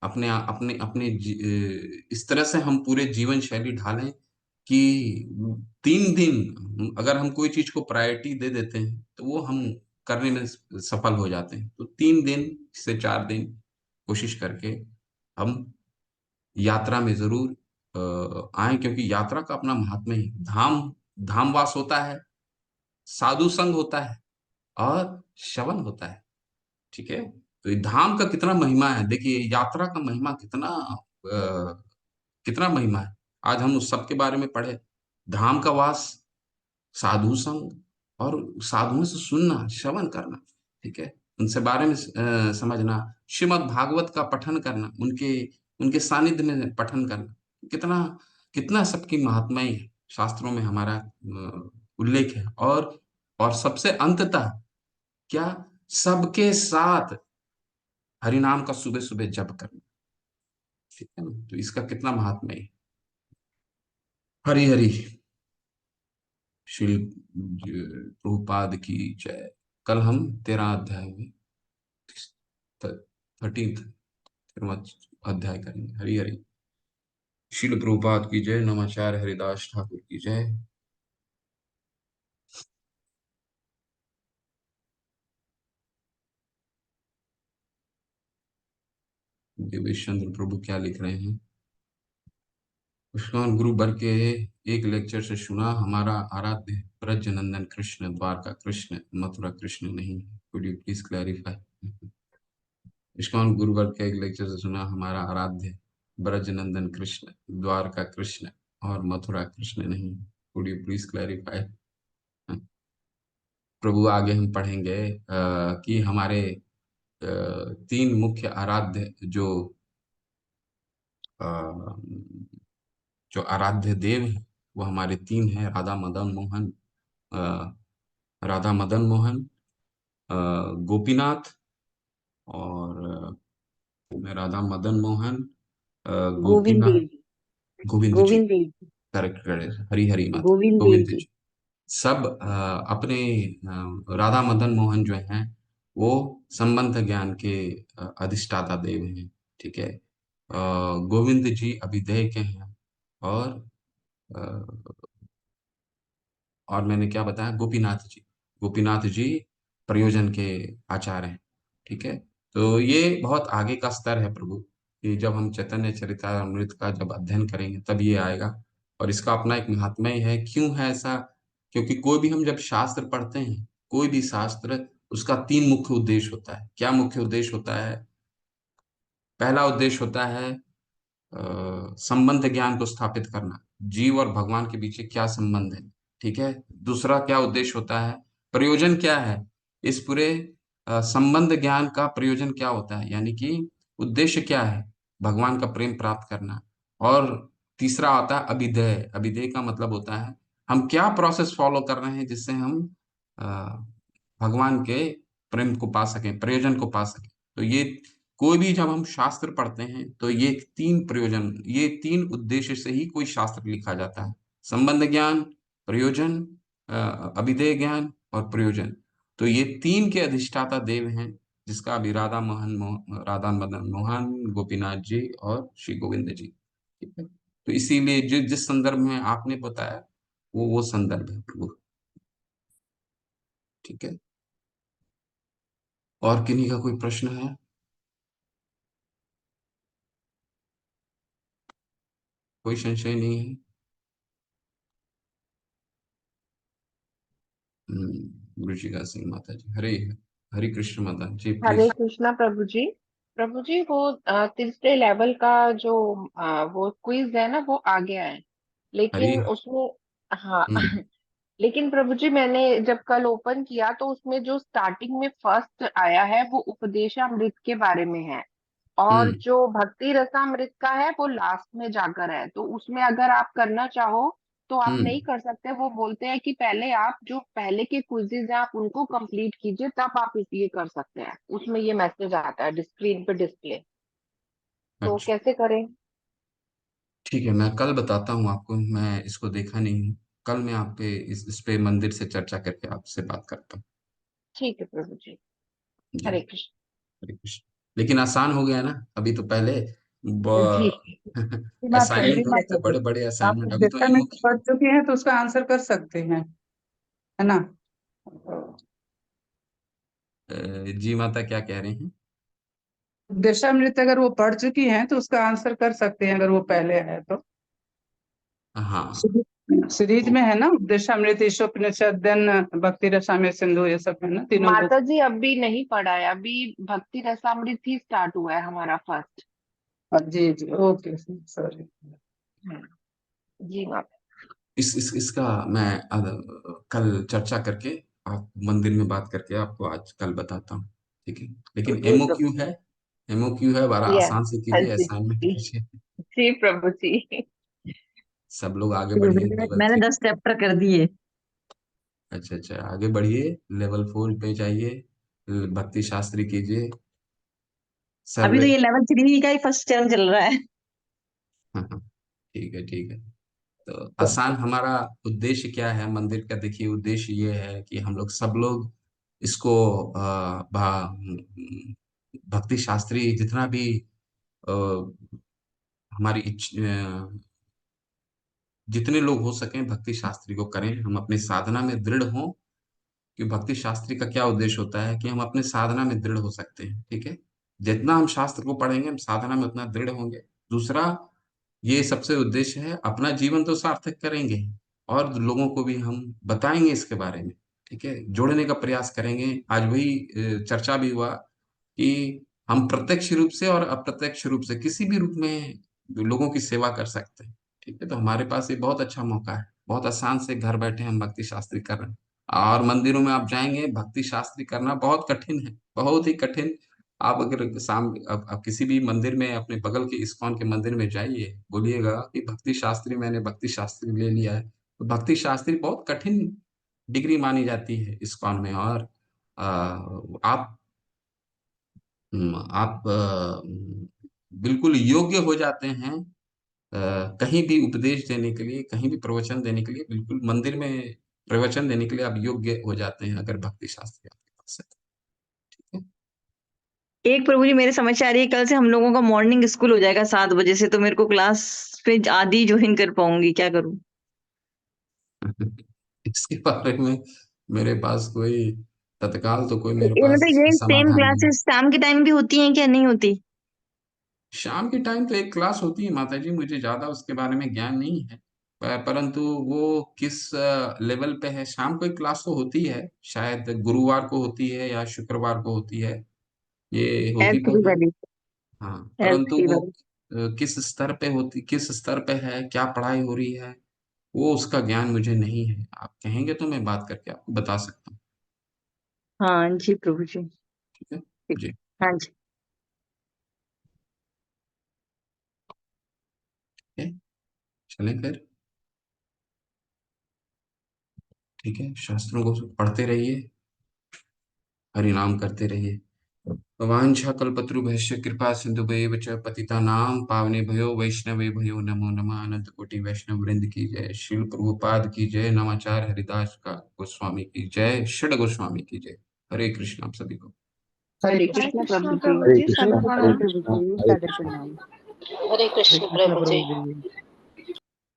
अपने अपने अपने इस तरह से हम पूरे जीवन शैली ढालें कि 3 दिन अगर हम कोई चीज को प्रायोरिटी दे देते हैं तो वो हम करने में सफल हो जाते हैं। तो 3 दिन से 4 दिन कोशिश करके हम यात्रा में जरूर आए, क्योंकि यात्रा का अपना महात्म्य ही, धामवास होता है, साधु संग होता है, और श्रवण होता है। ठीक है, तो ये धाम का कितना महिमा है, देखिए यात्रा का महिमा कितना महिमा है। आज हम उस सब के बारे में पढ़े, धाम का वास, साधु संग, और साधुओं से सुनना, श्रवण करना। ठीक है, उनसे बारे में समझना, श्रीमद् भागवत का पठन करना, उनके उनके सानिध्य में पठन करना, कितना कितना सबकी महात्मा ही है, शास्त्रों में हमारा उल्लेख है। और सबसे अंततः क्या, सबके साथ हरिनाम का सुबह सुबह जप करना। ठीक है ना, तो इसका कितना महात्मा है। हरि हरि। श्री प्रभुपाद की जय। कल हम 13 अध्याय में 13वां अध्याय करेंगे। हरि हरि। श्रील प्रभुपाद की जय। नमाचार्य हरिदास ठाकुर की जय। देवेश चंद्र प्रभु क्या लिख रहे हैं। पुष्पान गुरु बर के एक लेक्चर से सुना, हमारा आराध्य ब्रज नंदन कृष्ण, द्वारका कृष्ण, मथुरा कृष्ण नहीं है। Could you please clarify. ISKCON गुरु बर के एक लेक्चर से सुना, हमारा आराध्य ब्रज नंदन कृष्ण, द्वारका कृष्ण और मथुरा कृष्ण नहीं। Could you please clarify. प्रभु आगे हम पढ़ेंगे कि हमारे 3 मुख्य आराध्य अ, जो आराध्य देव है, वो हमारे 3 हैं। अ, राधा मदन मोहन, गोपीनाथ, और राधा मदन मोहन, गोविंद गोपीनाथ, देव जी। गोविंद जी। गोविंद देव जी। करेक्ट करेक्ट, हरी हरी माता, गोविंद देव गोविंद जी। जी। सब अपने राधा मदन मोहन जो हैं, वो संबंध ज्ञान के अधिष्ठाता देव हैं। ठीक है, गोविंद जी अभिधेय के हैं, और अ, और मैंने क्या बताया, गोपीनाथ जी प्रयोजन के आचार्य हैं। ठीक है, तो ये बहुत आगे का स्तर है प्रभु, कि जब हम चैतन्य चरितामृत का जब अध्ययन करेंगे तब ये आएगा। और इसका अपना एक महात्म्य है। क्यों है ऐसा, क्योंकि कोई भी हम जब शास्त्र पढ़ते हैं, कोई भी शास्त्र, उसका 3 मुख्य उद्देश्य होता है। क्या मुख्य उद्देश्य होता है? पहला उद्देश्य होता है संबंध ज्ञान को स्थापित करना, जीव और भगवान के बीच क्या संबंध है। ठीक है, दूसरा क्या उद्देश्य होता है, प्रयोजन क्या है, इस पूरे संबंध ज्ञान का प्रयोजन क्या होता है, यानी कि उद्देश्य क्या है, भगवान का प्रेम प्राप्त करना। और तीसरा आता है अभिधेय। अभिधेय का मतलब होता है हम क्या प्रोसेस फॉलो कर रहे हैं, जिससे हम अ, भगवान के प्रेम को पा सकें, प्रयोजन को पा सकें। तो ये कोई भी जब हम शास्त्र पढ़ते हैं, तो ये 3 प्रयोजन, ये 3 उद्देश्य से ही कोई शास्त्र लिखा जाता है। संबंध ज्ञान, प्रयोजन, अभिधेय ज्ञान और प्रयोजन। तो ये 3 के अधिष्ठाता देव हैं, जिसका अभी राधा मदन मोहन, गोपीनाथ जी और श्री गोविंद जी। ठीक है, तो इसीलिए जिस संदर्भ में आपने बताया, वो संदर्भ है वो। ठीक है, और किन्हीं का कोई प्रश्न है? कोई संशय नहीं है? रुचिका सिंह माता जी, हरे हरे कृष्ण माता जी, हरे प्लीज। कृष्णा प्रभु जी। प्रभु जी, वो तीसरे लेवल का जो वो क्विज है ना, वो आ गया है, हरी। लेकिन उसमें, हाँ, हम्म। लेकिन प्रभु जी, मैंने जब कल ओपन किया तो उसमें जो स्टार्टिंग में फर्स्ट आया है वो उपदेशामृत के बारे में है, और हम्म। जो भक्ति रसामृत का है वो लास्ट में जाकर है। तो उसमें अगर आप करना चाहो तो आप नहीं हम्म। कर सकते। वो बोलते हैं कि पहले आप जो पहले के क्विजेज हैं आप उनको कंप्लीट कीजिए, तब आप ये कर सकते हैं। उसमें ये मैसेज आता है स्क्रीन पे डिस्प्ले। तो अच्छा, कैसे करें? ठीक है, मैं कल बताता हूँ आपको, मैं इसको देखा नहीं हूँ। कल मैं आप पे इस पे मंदिर से चर्चा करके आपसे बात करता हूँ। ठीक है प्रभु जी। जी, हरे कृष्ण। हरे कृष्ण। लेकिन आसान हो गया ना, अभी तो पहले जी। माता जी, असाइनमेंट होते माता थे, जी, बड़े बड़े आप असाइनमेंट, अभी तो उपदेशता में मुख्य। पढ़ चुके हैं तो उसका आंसर कर सकते हैं, है ना। जी माता क्या कह रहे हैं? उद्देशामृत अगर वो पढ़ चुकी हैं तो उसका आंसर कर सकते हैं, अगर वो पहले है तो। हाँ सीरीज में है ना, उद्देशामृत, ईशोपनिषद, देन भक्ति रसामृत सिंधु, ये सब है ना, तीनों बुक। माता जी अभी नहीं पढ़ा है, अभी भक्ति रसामृत ही स्टार्ट हुआ है हमारा फर्स्ट। जी जी, ओके, सॉरी। जी माता। इसका मैं कल चर्चा करके, आप मंदिर में बात करके आपको आज कल बताता हूँ, ठीक है। लेकिन जी एमओक्यू है, एमओक्यू है, बड़ा यस। आसान से हाँ कीजिए, जी असाइनमेंट कीजिए। जी प्रभु जी। सब लोग आगे बढ़िए लेवल मैंने 3। 10 चैप्टर कर दिए। अच्छा अच्छा, आगे बढ़िए, लेवल 4 पे जाइए, भक्ति शास्त्री कीजिए, अभी तो सर्वे। ये लेवल 3 का ही फर्स्ट चरण चल रहा है। हाँ हाँ, ठीक है ठीक है। तो आसान, हमारा उद्देश्य क्या है मंदिर का? देखिए, उद्देश्य ये है कि हम लोग सब लोग इसको भक्ति शास्त्री जितना भी अ, हमारी जितने लोग हो सकें भक्ति शास्त्री को करें, हम अपनी साधना में दृढ़ हों। कि भक्ति शास्त्री का क्या उद्देश्य होता है कि हम अपने साधना में दृढ़ हो सकते हैं, ठीक है। जितना हम शास्त्र को पढ़ेंगे, हम साधना में उतना दृढ़ होंगे। दूसरा, ये सबसे उद्देश्य है, अपना जीवन तो सार्थक करेंगे ही, और लोगों को भी हम बताएंगे इसके बारे में, ठीक है, जोड़ने का प्रयास करेंगे। आज वही चर्चा भी हुआ कि हम प्रत्यक्ष रूप से और अप्रत्यक्ष रूप से किसी भी रूप में लोगों की सेवा कर सकते हैं, ठीक है। तो हमारे पास ये बहुत अच्छा मौका है, बहुत आसान से घर बैठे हम भक्ति शास्त्री कर रहे हैं। और मंदिरों में आप जाएंगे, भक्ति शास्त्री करना बहुत कठिन है, बहुत ही कठिन। आप अगर अब किसी भी मंदिर में, अपने बगल के इस्कॉन के मंदिर में जाइए, बोलिएगा कि भक्ति शास्त्री, मैंने भक्ति शास्त्री ले लिया है, तो भक्ति शास्त्री बहुत कठिन डिग्री मानी जाती है इस्कॉन में। और आप बिल्कुल योग्य हो जाते हैं कहीं भी उपदेश देने के लिए, कहीं भी प्रवचन देने के लिए, बिल्कुल मंदिर में प्रवचन देने के लिए आप योग्य हो जाते हैं अगर भक्ति शास्त्री आपके पास है, ठीक है। एक प्रभु जी, मेरे समझ से आ रही है, कल से हम लोगों का मॉर्निंग स्कूल हो जाएगा 7 बजे से, तो मेरे को क्लास फिर आधी ज्वाइन कर पाऊंगी, क्या करूं? इसके बारे में मेरे पास कोई तत्काल तो कोई मेरे पास मतलब इसका ये सेम समाधान नहीं है। क्लासेस शाम के टाइम भी होती हैं क्या, नहीं होती? शाम के टाइम तो एक क्लास होती है माता जी, मुझे ज्यादा उसके बारे में ज्ञान नहीं है, परंतु वो किस लेवल पे है, शाम को एक क्लास तो होती है, शायद गुरुवार को होती है या शुक्रवार को होती है, ये होती तो एल3 है। वाली। हाँ, परंतु एल3 वो वाली। किस स्तर पे होती, किस स्तर पे है, क्या पढ़ाई हो रही है, वो उसका ज्ञान मुझे नहीं है। आप कहेंगे तो मैं बात करके आपको बता सकता हूँ, हाँ जी प्रभु जी। ठीक है ठीक। जी। हाँ जी। ठीक है, चलें फिर, ठीक है, शास्त्रों को पढ़ते रहिए, हरि नाम करते रहिए। वाञ्छाकल्पतरुभ्यश्च कृपा सिन्धुभ्येव च पतितानां पावनेभ्यो वैष्णवेभ्यो नमो नमः। अनंत कोटि वैष्णव वृंद की जय, श्रील प्रभुपाद की जय, नवाचार्य हरिदास का गोस्वामी की जय, षड गोस्वामी की जय। हरे कृष्ण आप सभी को। हरे हरे कृष्ण। हरे कृष्ण कृष्ण प्रभु जी। प्रभु हरे जी, कृष्णा सादर हरे कृष्ण प्रणाम। प्रभु कृष्णा जी, हरे सादर कृष्णा। प्रणाम। हरे हरे कृष्ण कृष्ण प्रभु जी। प्रभु जी।